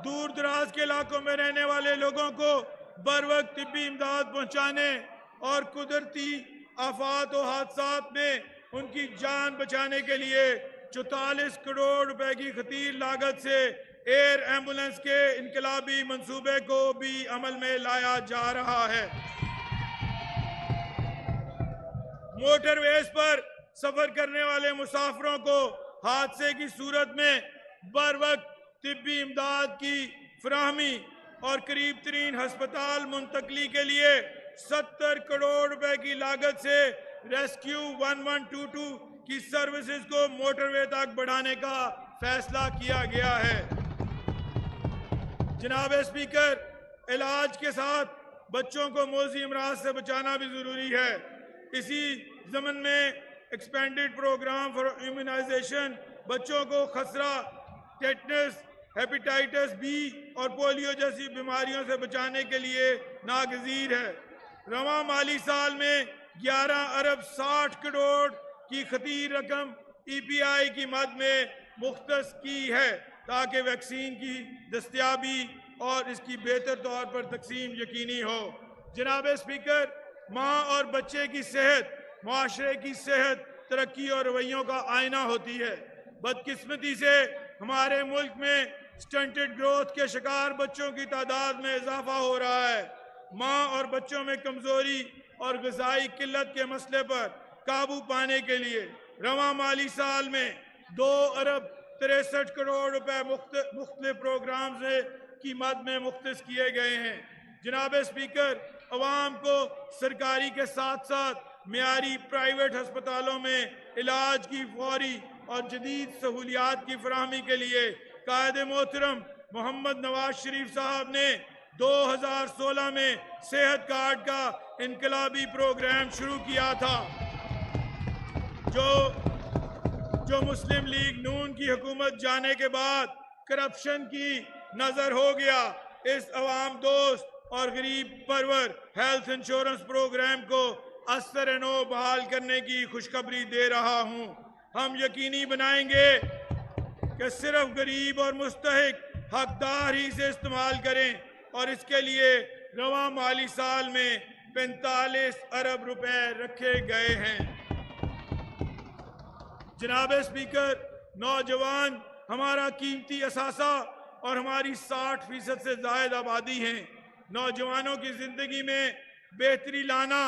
दूर दराज के इलाकों में रहने वाले लोगों को बर वक्त तिब्बी इमदाद पहुँचाने और कुदरती आफात और हादसात में उनकी जान बचाने के लिए 44 करोड़ रुपए की खतीर लागत से एयर एम्बुलेंस के इनकलाबी मंसूबे को भी अमल में लाया जा रहा है। मोटरवेज पर सफर करने वाले मुसाफिरों को हादसे की सूरत में बर वक्त तिब्बी इमदाद की फराहमी और करीब तरीन हस्पताल मुंतकली के लिए 70 करोड़ रुपए की लागत से रेस्क्यू 1122 की सर्विसेज को मोटरवे तक बढ़ाने का फैसला किया गया है। जनाब स्पीकर, इलाज के साथ बच्चों को मौजी अमराज से बचाना भी जरूरी है। इसी ज़मन में एक्सपेंडेड प्रोग्राम फॉर इम्यूनाइजेशन बच्चों को खसरा, टेटनस, हेपेटाइटिस बी और पोलियो जैसी बीमारियों से बचाने के लिए नागजीर है। रवां माली साल में 11 अरब 60 करोड़ की खतीर रकम EPI की मद में मुख्तस की है ताकि वैक्सीन की दस्तयाबी और इसकी बेहतर तौर पर तकसीम यकीनी हो। जनाब स्पीकर, माँ और बच्चे की सेहत माशरे की सेहत, तरक्की और रवैयों का आईना होती है। बदकिस्मती से हमारे मुल्क में स्टंटेड ग्रोथ के शिकार बच्चों की तादाद में इजाफा हो रहा है। माँ और बच्चों में कमजोरी और ग़िज़ाई किल्लत के मसले पर काबू पाने के लिए रवां माली साल में 2 अरब 63 करोड़ रुपए मुख्तलिफ प्रोग्राम की मद में मुख्तस किए गए हैं। जनाब स्पीकर, अवाम को सरकारी के साथ साथ मियारी प्राइवेट अस्पतालों में इलाज की फौरी और जदीद सहूलियात की फराहमी के लिए कायदे मोहतरम मोहम्मद नवाज शरीफ साहब ने 2016 में सेहत कार्ड का इनकलाबी प्रोग्राम शुरू किया था, जो मुस्लिम लीग नून की हुकूमत जाने के बाद करप्शन की नजर हो गया। इस अवाम दोस्त और गरीब परवर हेल्थ इंश्योरेंस प्रोग्राम को असर नो बहाल करने की खुशखबरी दे रहा हूं। हम यकीनी बनाएंगे कि सिर्फ गरीब और मुस्तहिक हकदार ही से इस्तेमाल करें और इसके लिए रवां माली साल में 45 अरब रुपए रखे गए हैं। जनाब स्पीकर, नौजवान हमारा कीमती असासा और हमारी 60% से जायद आबादी हैं। नौजवानों की जिंदगी में बेहतरी लाना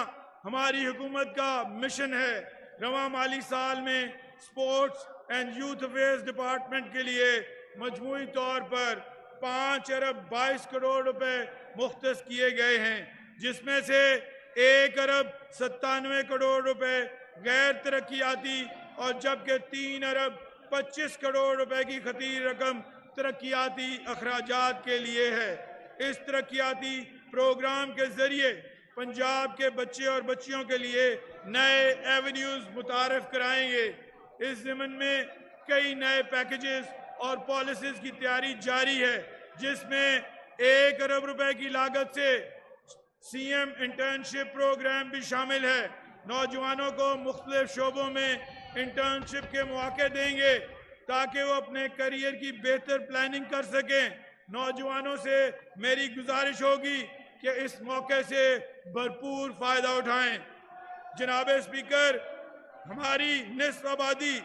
हमारी हुकूमत का मिशन है। रवां माली साल में sports and youth affairs department के लिए मजमूई तौर पर 5 अरब 22 करोड़ रुपए मुख्तस किए गए हैं, जिसमें से 1 अरब 97 करोड़ रुपए गैर तरक्याती और जबकि 3 अरब 25 करोड़ रुपए की खतीर रकम तरक्याती अखराजात के लिए है। इस तरक्याती प्रोग्राम के जरिए पंजाब के बच्चे और बच्चियों के लिए नए एवेन्यूज मुतारफ कराएंगे। इस ज़मन में कई नए पैकेजेस और पॉलिसीज की तैयारी जारी है, जिसमें 1 अरब रुपए की लागत से CM इंटर्नशिप प्रोग्राम भी शामिल है। नौजवानों को मुख्तलिफ शोबों में इंटर्नशिप के मौके देंगे ताकि वो अपने करियर की बेहतर प्लानिंग कर सकें। नौजवानों से मेरी गुजारिश होगी कि इस मौके से भरपूर फायदा उठाएं। जनाब स्पीकर, हमारी निस्फ आबादी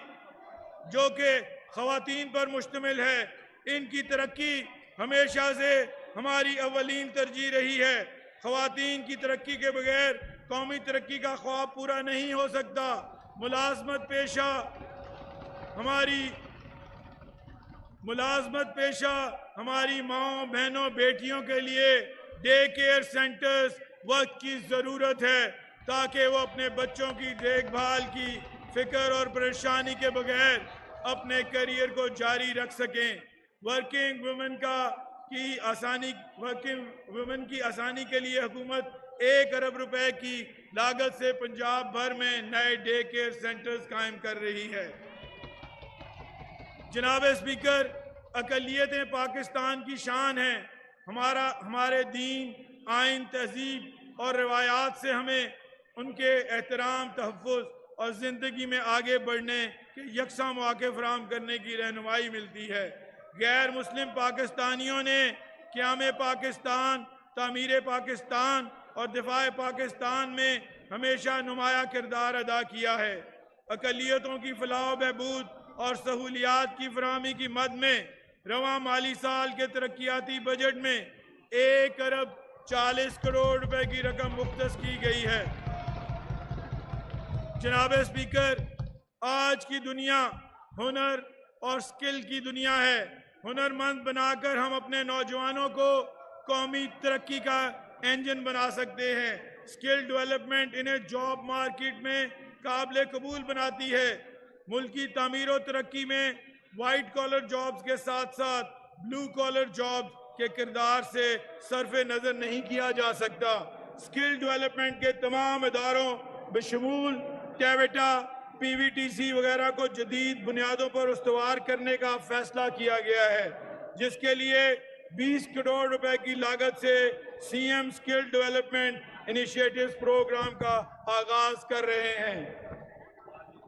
जो कि ख़वातीन पर मुश्तमिल है, इनकी तरक्की हमेशा से हमारी अव्वलीन तरजीह रही है। ख़वातीन की तरक्की के बगैर कौमी तरक्की का ख्वाब पूरा नहीं हो सकता। मुलाजमत पेशा हमारी माओ, बहनों, बेटियों के लिए डे केयर सेंटर्स वक्त की ज़रूरत है ताकि वो अपने बच्चों की देखभाल की फिक्र और परेशानी के बगैर अपने करियर को जारी रख सकें। वर्किंग वुमेन की आसानी के लिए हुकूमत 1 अरब रुपए की लागत से पंजाब भर में नए डे केयर सेंटर्स कायम कर रही है। जनाब स्पीकर, अक़लियतें पाकिस्तान की शान हैं। हमारे दीन, आइन, तहजीब और रवायात से हमें उनके एहतराम, तहफ़्फ़ुज़ और ज़िंदगी में आगे बढ़ने के यकसा मौके फराहम करने की रहनुमाई मिलती है। गैर मुस्लिम पाकिस्तानियों ने क़याम पाकिस्तान, तामीर पाकिस्तान और दिफाए पाकिस्तान में हमेशा नुमाया किरदार अदा किया है। अक़लियतों की फलाह बहबूद और सहूलियात की फराहमी की मद में रवां माली साल के तरक्याती बजट में 1 अरब 40 करोड़ रुपए की रकम मुख्तस की गई है। जनाब स्पीकर, आज की दुनिया हुनर और स्किल की दुनिया है। हुनरमंद बनाकर हम अपने नौजवानों को कौमी तरक्की का इंजन बना सकते हैं। स्किल डेवलपमेंट इन्हें जॉब मार्केट में काबिल कबूल बनाती है। मुल्क की तामीर और तरक्की में वाइट कॉलर जॉब्स के साथ साथ ब्लू कॉलर जॉब्स के किरदार से सरफे नज़र नहीं किया जा सकता। स्किल डेवलपमेंट के तमाम इदारों बशमूल कैवेटा, PVTC वगैरह को जदीद बुनियादों पर उस्तवार करने का फैसला किया गया है, जिसके लिए 20 करोड़ रुपए की लागत से CM skill development initiatives program का आगाज कर रहे हैं।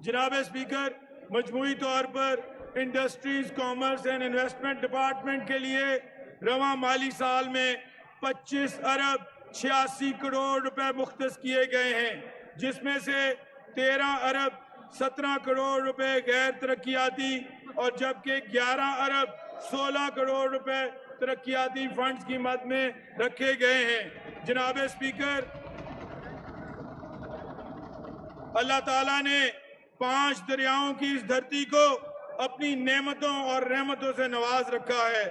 जनाब स्पीकर, मजमूई तौर पर industries, commerce and investment department के लिए रवा माली साल में 25 अरब 86 करोड़ रुपए मुख्तस किए गए हैं, जिसमें से 13 अरब 17 करोड़ रुपए गैर तरक्याती और जबकि 11 अरब 16 करोड़ रुपए तरक्याती फंड्स की मद में रखे गए हैं। जनाब स्पीकर, अल्लाह ताला ने 5 दरियाओं की इस धरती को अपनी नेमतों और रहमतों से नवाज रखा है।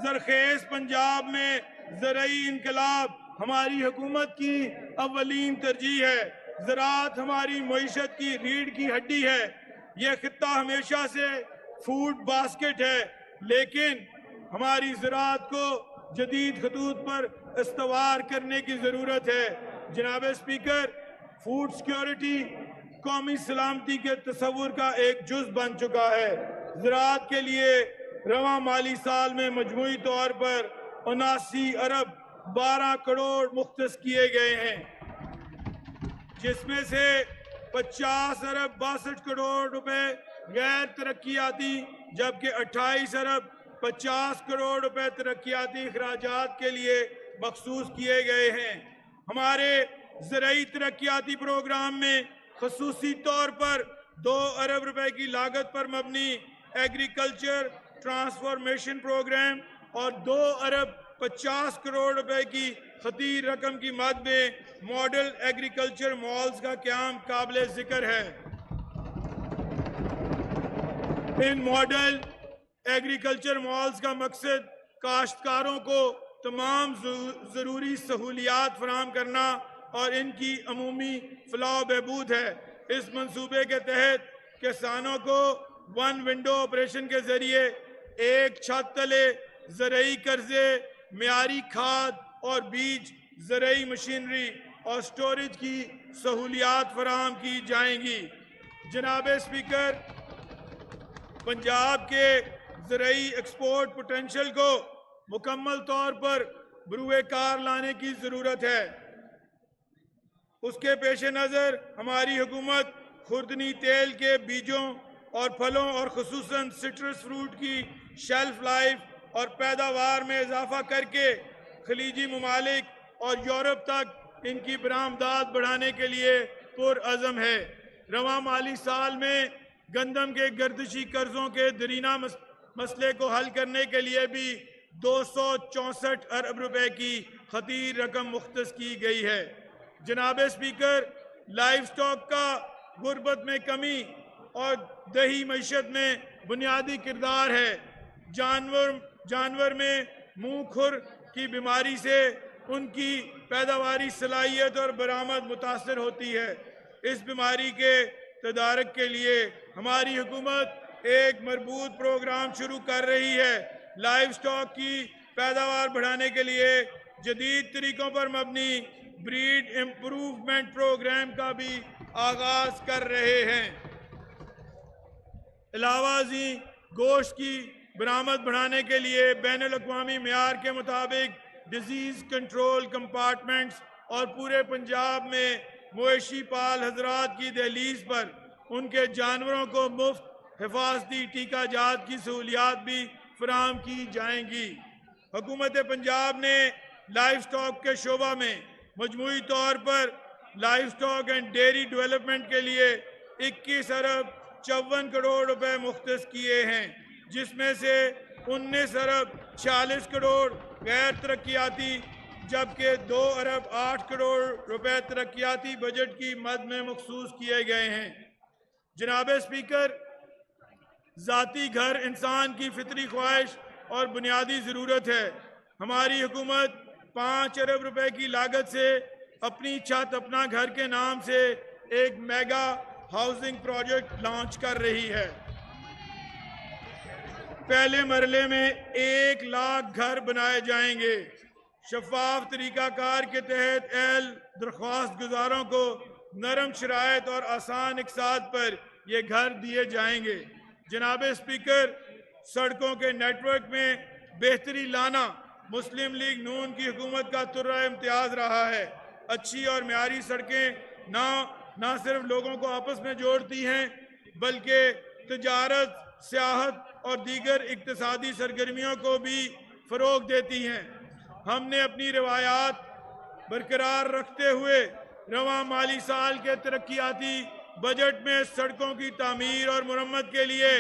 जरखेज पंजाब में ज़राई इनकलाब हमारी हुकूमत की अव्वलीन तरजीह है। ज़राअत हमारी मईशत की रीढ़ की हड्डी है। यह खित्ता हमेशा से फूड बास्केट है, लेकिन हमारी ज़राअत को जदीद खतूत पर इस्तवार करने की ज़रूरत है। जनाब स्पीकर, फूड सिक्योरिटी कौमी सलामती के तस्वुर का एक जुज़ बन चुका है। ज़राअत के लिए रवा माली साल में मजमूई तौर पर 79 अरब 12 करोड़ मुख्तस किए गए हैं, जिसमें से 50 अरब 62 करोड़ रुपए गैर तरक्याती जबकि 28 अरब 50 करोड़ रुपए तरक्याती अखराजात के लिए मखसूस किए गए हैं। हमारे ज़राई तरक्याती प्रोग्राम में खसूसी तौर पर 2 अरब रुपए की लागत पर मबनी एग्रीकल्चर ट्रांसफॉर्मेशन प्रोग्राम और 2 अरब 50 करोड़ रुपए की खतीर रकम की मद में मॉडल एग्रीकल्चर मॉल्स का क़याम काबिल जिक्र है। इन मॉडल एग्रीकल्चर मॉल्स का मकसद काश्तकारों को तमाम ज़रूरी सहूलियात फराहम करना और इनकी अमूमी फलाह बहबूद है। इस मंसूबे के तहत किसानों को वन विंडो ऑपरेशन के जरिए एक छत तले ज़राई कर्जे, मियारी खाद और बीज, ज़राई मशीनरी और स्टोरेज की सहूलियात फराहम की जाएंगी। जनाब स्पीकर, पंजाब के ज़राई एक्सपोर्ट पोटेंशियल को मुकम्मल तौर पर बरूए कार लाने की ज़रूरत है। उसके पेश नज़र हमारी हुकूमत खुर्दनी तेल के बीजों और फलों और खुसूसन सिट्रस फ्रूट की शेल्फ लाइफ और पैदावार में इजाफा करके खलीजी ममालिक और यूरोप तक इनकी बरामदात बढ़ाने के लिए पुरअज़म है। रवा माली साल में गंदम के गर्दिशी कर्जों के दरीना मसले को हल करने के लिए भी 264 अरब रुपए की खतीर रकम मुख्तस की गई है। जनाब स्पीकर, लाइव स्टॉक का गुर्बत में कमी और दही मईशत में बुनियादी किरदार है। जानवर में मुंह खुर की बीमारी से उनकी पैदावारी सलाहियत और बरामद मुतासर होती है। इस बीमारी के तदारक के लिए हमारी हुकूमत एक मरबूत प्रोग्राम शुरू कर रही है। लाइव स्टॉक की पैदावार बढ़ाने के लिए जदीद तरीकों पर मबनी ब्रीड इम्प्रूवमेंट प्रोग्राम का भी आगाज कर रहे हैं। अलावाजी गोश्त की बरामद बढ़ाने के लिए बैनुल-अक़वामी मेयार के मुताबिक डिजीज कंट्रोल कंपार्टमेंट्स और पूरे पंजाब में मवेशी पाल हजरात की दहलीज पर उनके जानवरों को मुफ्त हिफाजती टीका जात की सहूलियात भी फराहम की जाएंगी। हुकूमत पंजाब ने लाइव स्टॉक के शोबा में मजमूई तौर पर live stock and dairy development के लिए 21 अरब 54 करोड़ रुपए मुख्तस किए हैं, जिसमें से 19 अरब 46 करोड़ गैर तरक्याती जबकि 2 अरब 8 करोड़ रुपए तरक्याती बजट की मद में मखसूस किए गए हैं। जनाब स्पीकर, ज़ाती घर इंसान की फितरी ख्वाहिश और बुनियादी ज़रूरत है। हमारी हुकूमत 5 अरब रुपए की लागत से अपनी छत अपना घर के नाम से एक मेगा हाउसिंग प्रोजेक्ट लॉन्च कर रही है। पहले मरले में 1 लाख घर बनाए जाएंगे। शफाफ तरीकाकार के तहत दरख्वास्त गुजारों को नरम शराइत और आसान इकसाद पर ये घर दिए जाएंगे। जनाब स्पीकर, सड़कों के नेटवर्क में बेहतरी लाना मुस्लिम लीग नून की हुकूमत का तुर्रा इम्तियाज रहा है। अच्छी और म्यारी सड़कें ना सिर्फ लोगों को आपस में जोड़ती हैं बल्कि तिजारत, सियाहत और दीगर इक्तिसादी सरगर्मियों को भी फरोग देती हैं। हमने अपनी रवायात बरकरार रखते हुए रवां माली साल के तरक्याती बजट में सड़कों की तामीर और मुरम्मत के लिए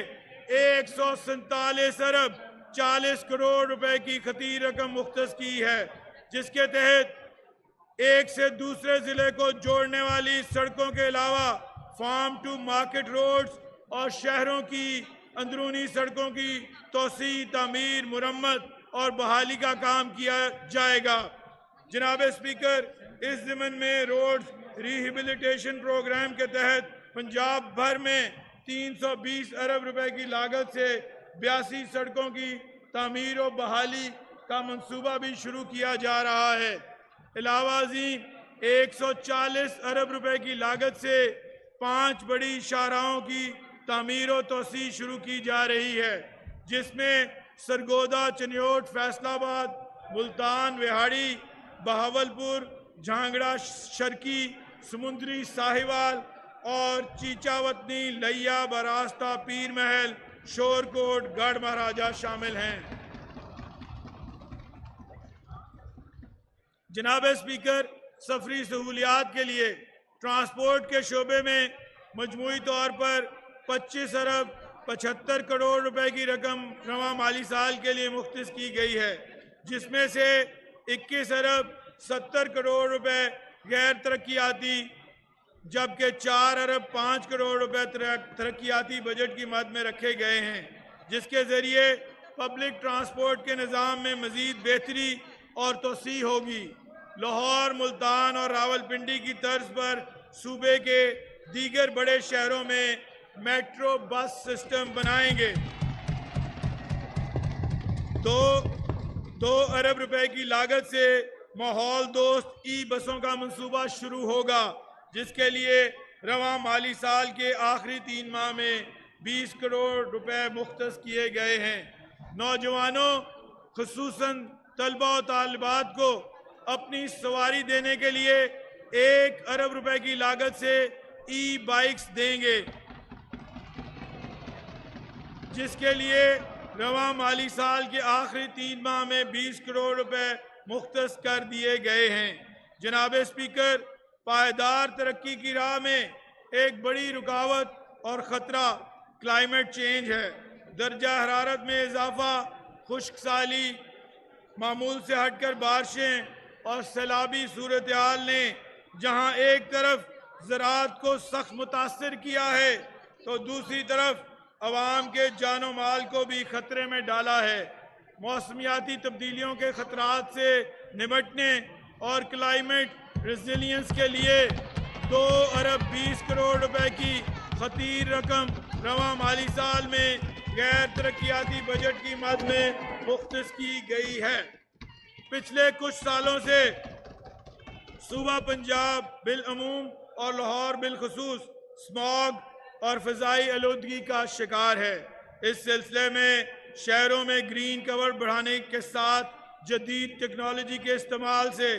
147 अरब 40 करोड़ रुपए की खती रकम मुख्तस की है, जिसके तहत एक से दूसरे जिले को जोड़ने वाली सड़कों के अलावा फार्म टू मार्केट रोड्स और शहरों की अंदरूनी सड़कों की तोसी, तामीर, मुरम्मत और बहाली का काम किया जाएगा। जनाब स्पीकर, इस ज़िमन में रोड्स रिहेबिलिटेशन प्रोग्राम के तहत पंजाब भर में 320 अरब रुपए की लागत से 82 सड़कों की तामीर और बहाली का मंसूबा भी शुरू किया जा रहा है। अलावा 140 अरब रुपए की लागत से 5 बड़ी शाहराहों की तामीर और तोसी शुरू की जा रही है, जिसमें सरगोदा, चनियोट, फैसलाबाद, मुल्तान, विहाड़ी, बहावलपुर, झांगड़ा, शर्की, समुंदरी, साहिवाल और चीचावतनी, लैया, बरास्ता, पीर महल, शोरकोट, गढ़ महाराजा शामिल हैं। जनाब स्पीकर, सफरी सहूलियात के लिए ट्रांसपोर्ट के शोबे में मजमूई तौर पर 25 अरब 75 करोड़ रुपए की रकम रवां माली साल के लिए मुख्तस की गई है, जिसमें से 21 अरब 70 करोड़ रुपए गैर तरक्याती जबकि 4 अरब 5 करोड़ रुपए तरक्याती बजट की मद में रखे गए हैं, जिसके जरिए पब्लिक ट्रांसपोर्ट के निज़ाम में मजीद बेहतरी और तोसी होगी। लाहौर, मुल्तान और रावलपिंडी की तर्ज पर सूबे के दीगर बड़े शहरों में मेट्रो बस सिस्टम बनाएंगे। 2 अरब रुपए की लागत से माहौल दोस्त ई बसों का मंसूबा शुरू होगा, जिसके लिए रवां माली साल के आखिरी 3 माह में 20 करोड़ रुपए मुख्तस किए गए हैं। नौजवानों, खुसूसन तलबा और तालिबात को अपनी सवारी देने के लिए 1 अरब रुपए की लागत से ई बाइक्स देंगे, जिसके लिए रवां माली साल के आखिरी 3 माह में 20 करोड़ रुपए मुख्तस कर दिए गए हैं। जनाब स्पीकर, पायदार तरक्की की राह में एक बड़ी रुकावट और ख़तरा क्लाइमेट चेंज है। दर्जा हरारत में इजाफा, खुश्क साली, मामूल से हटकर बारिशें और सैलाबी सूरत हाल ने जहां एक तरफ ज़राअत को सख्त मुतासर किया है तो दूसरी तरफ अवाम के जानो माल को भी खतरे में डाला है। मौसमियाती तब्दीलियों के खतरात से निपटने और क्लाइमेट रेजिलियंस के लिए 2 अरब 20 करोड़ रुपए की खतीर रकम रवां माली साल में गैर तरक्याती बजट की मद में मुख्तस की गई है। पिछले कुछ सालों से सूबा पंजाब बिलअमूम और लाहौर बिलखसूस स्मॉग और फ़िज़ाई आलूदगी का शिकार है। इस सिलसिले में शहरों में ग्रीन कवर बढ़ाने के साथ जदीद टेक्नोलॉजी के इस्तेमाल से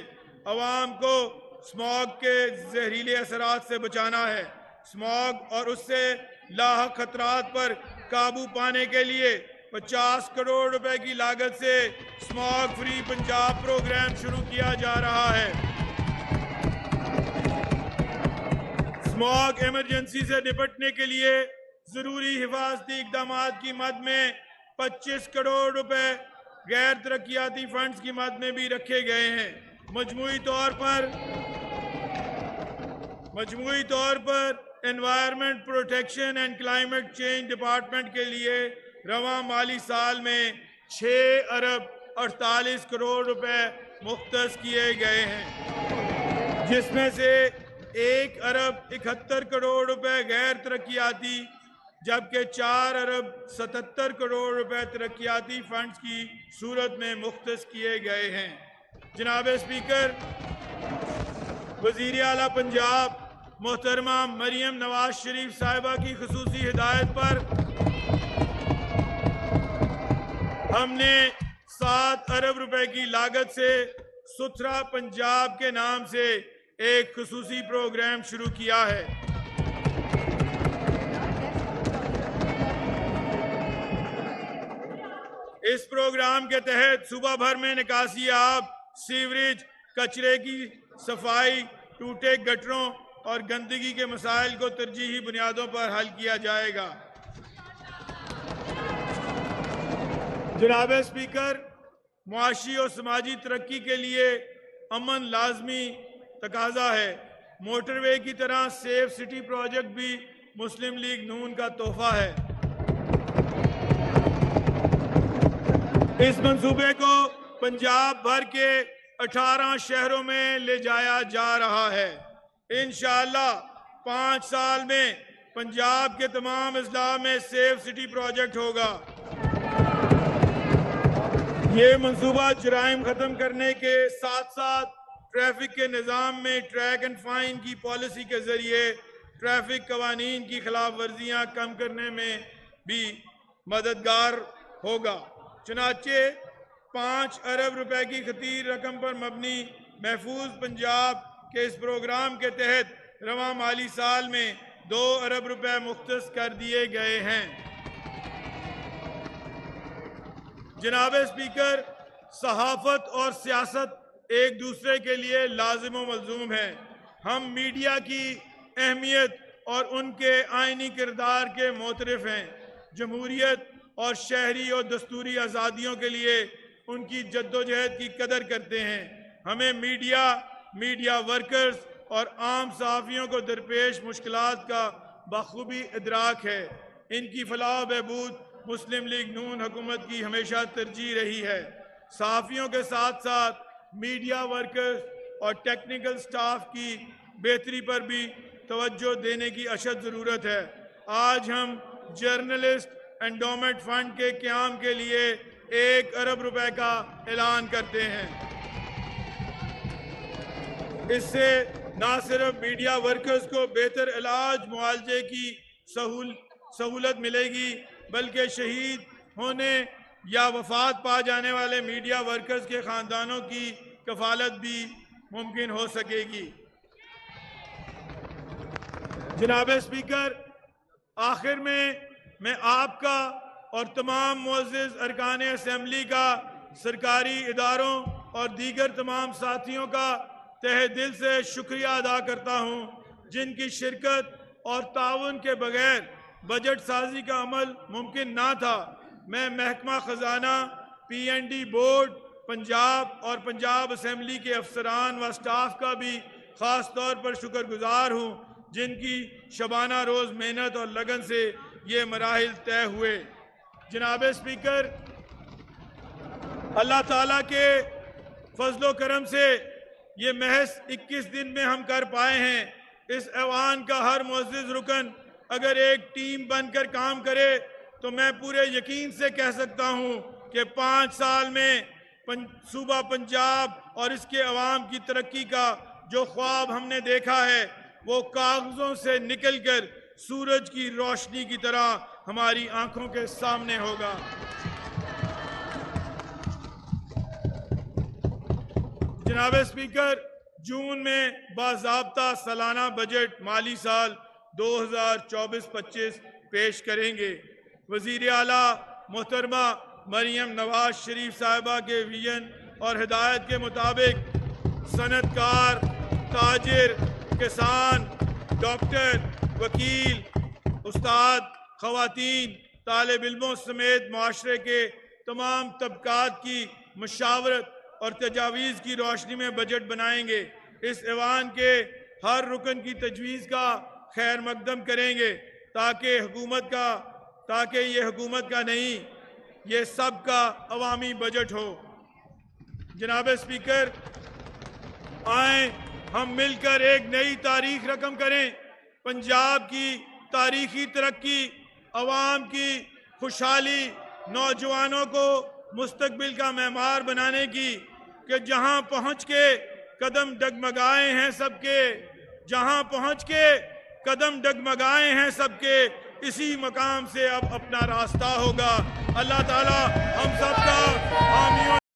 अवाम को स्मॉग के जहरीले असरात से बचाना है। स्मॉग और उससे लाहक खतरात पर काबू पाने के लिए 50 करोड़ रुपए की लागत से स्मॉग फ्री पंजाब प्रोग्राम शुरू किया जा रहा है। स्मॉग इमरजेंसी से निपटने के लिए जरूरी हिफाजती इकदामात की मद में 25 करोड़ रुपए गैर तरक्याती फंड्स की मद में भी रखे गए हैं। मजमूई तौर पर environment protection and climate change department के लिए रवां माली साल में 6 अरब 48 करोड़ रुपए मुख्तस किए गए हैं, जिसमें से 1 अरब 71 करोड़ रुपए गैर तरक्याती जबकि 4 अरब 77 करोड़ रुपए तरक्याती फंड्स की सूरत में मुख्तस किए गए हैं। जनाब स्पीकर, वज़ीर आला पंजाब मोहतरमा मरियम नवाज शरीफ साहिबा की खुसूसी हिदायत पर हमने 7 अरब रुपए की लागत से सुथरा पंजाब के नाम से एक खुसूसी प्रोग्राम शुरू किया है। इस प्रोग्राम के तहत सुबह भर में निकासी आब, सीवरेज, कचरे की सफाई, टूटे गटरों और गंदगी के मसाइल को तरजीही बुनियादों पर हल किया जाएगा। जनाब स्पीकर, मुआशी और समाजी तरक्की के लिए अमन लाजमी तकाजा है। मोटरवे की तरह सेफ सिटी प्रोजेक्ट भी मुस्लिम लीग नून का तोहफा है। इस मंसूबे को पंजाब भर के 18 शहरों में ले जाया जा रहा है। इंशाअल्लाह 5 साल में पंजाब के तमाम अजला में सेफ सिटी प्रोजेक्ट होगा। ये मंसूबा जराइम खत्म करने के साथ साथ ट्रैफिक के निज़ाम में ट्रैक एंड फाइन की पॉलिसी के जरिए ट्रैफिक कवानीन की खिलाफ वर्जियाँ कम करने में भी मददगार होगा। चुनाचे 5 अरब रुपए की खतीर रकम पर मबनी महफूज पंजाब के इस प्रोग्राम के तहत रवां माली साल में 2 अरब रुपए मुख्तस कर दिए गए हैं। जनाब स्पीकर, सहाफत और सियासत एक दूसरे के लिए लाजिम व मलजूम है। हम मीडिया की अहमियत और उनके आइनी किरदार के मोतरफ हैं। जमहूरियत और शहरी और दस्तूरी आज़ादियों के लिए उनकी जद्दोजहद की कदर करते हैं। हमें मीडिया वर्कर्स और आम सहाफ़ियों को दरपेश मुश्किलात का बखूबी इदराक है। इनकी फलाह बहबूद मुस्लिम लीग नून हुकूमत की हमेशा तरजीह रही है। सहाफ़ियों के साथ साथ मीडिया वर्कर्स और टेक्निकल स्टाफ की बेहतरी पर भी तवज्जो देने की अशद ज़रूरत है। आज हम जर्नलिस्ट एंडोमेंट फंड के क़याम के लिए 1 अरब रुपए का ऐलान करते हैं। इससे न सिर्फ मीडिया वर्कर्स को बेहतर इलाज मुआवजे की सहूलत मिलेगी, बल्कि शहीद होने या वफात पा जाने वाले मीडिया वर्कर्स के ख़ानदानों की कफालत भी मुमकिन हो सकेगी। जनाब स्पीकर, आखिर में मैं आपका और तमाम मुअज़्ज़िज़ अरकान असम्बली का, सरकारी इदारों और दीगर तमाम साथियों का तहे दिल से शुक्रिया अदा करता हूँ, जिनकी शिरकत और ताउन के बगैर बजट साजी का अमल मुमकिन ना था। मैं महकमा खजाना, PND बोर्ड पंजाब और पंजाब असम्बली के अफसरान व स्टाफ का भी ख़ास तौर पर शुक्रगुजार हूँ, जिनकी शबाना रोज़ मेहनत और लगन से ये मराहिल तय हुए। जनाब स्पीकर, अल्लाह ताला के फजलो करम से ये महज 21 दिन में हम कर पाए हैं। इस ऐवान का हर मुअज़्ज़िज़ रुकन अगर एक टीम बनकर काम करे तो मैं पूरे यकीन से कह सकता हूँ कि 5 साल में सूबा पंजाब और इसके अवाम की तरक्की का जो ख्वाब हमने देखा है वो कागजों से निकलकर सूरज की रोशनी की तरह हमारी आंखों के सामने होगा। जनाब स्पीकर, जून में बाज़ाब्ता सालाना बजट माली साल 2024-25 पेश करेंगे। वज़ीर आला मोहतरमा मरियम नवाज शरीफ साहिबा के विजन और हिदायत के मुताबिक सनतकार, ताजिर, किसान, डॉक्टर, वकील, उस्ताद, ख़वातीन, तालिब इल्मों समेत माशरे के तमाम तबकात की मशावरत और तजावीज़ की रोशनी में बजट बनाएंगे। इस ऐवान के हर रुकन की तजवीज़ का खैर मकदम करेंगे ताकि ये हुकूमत का नहीं, ये सबका अवामी बजट हो। जनाब स्पीकर, आए हम मिलकर एक नई तारीख रकम करें, पंजाब की तारीखी तरक्की, अवाम की खुशहाली, नौजवानों को मुस्तकबिल का मेहमान बनाने की, कि जहां पहुंच के कदम डगमगाए हैं सबके, जहां पहुंच के कदम डगमगाए हैं सबके, इसी मकाम से अब अपना रास्ता होगा। अल्लाह ताला हम सबका हामियों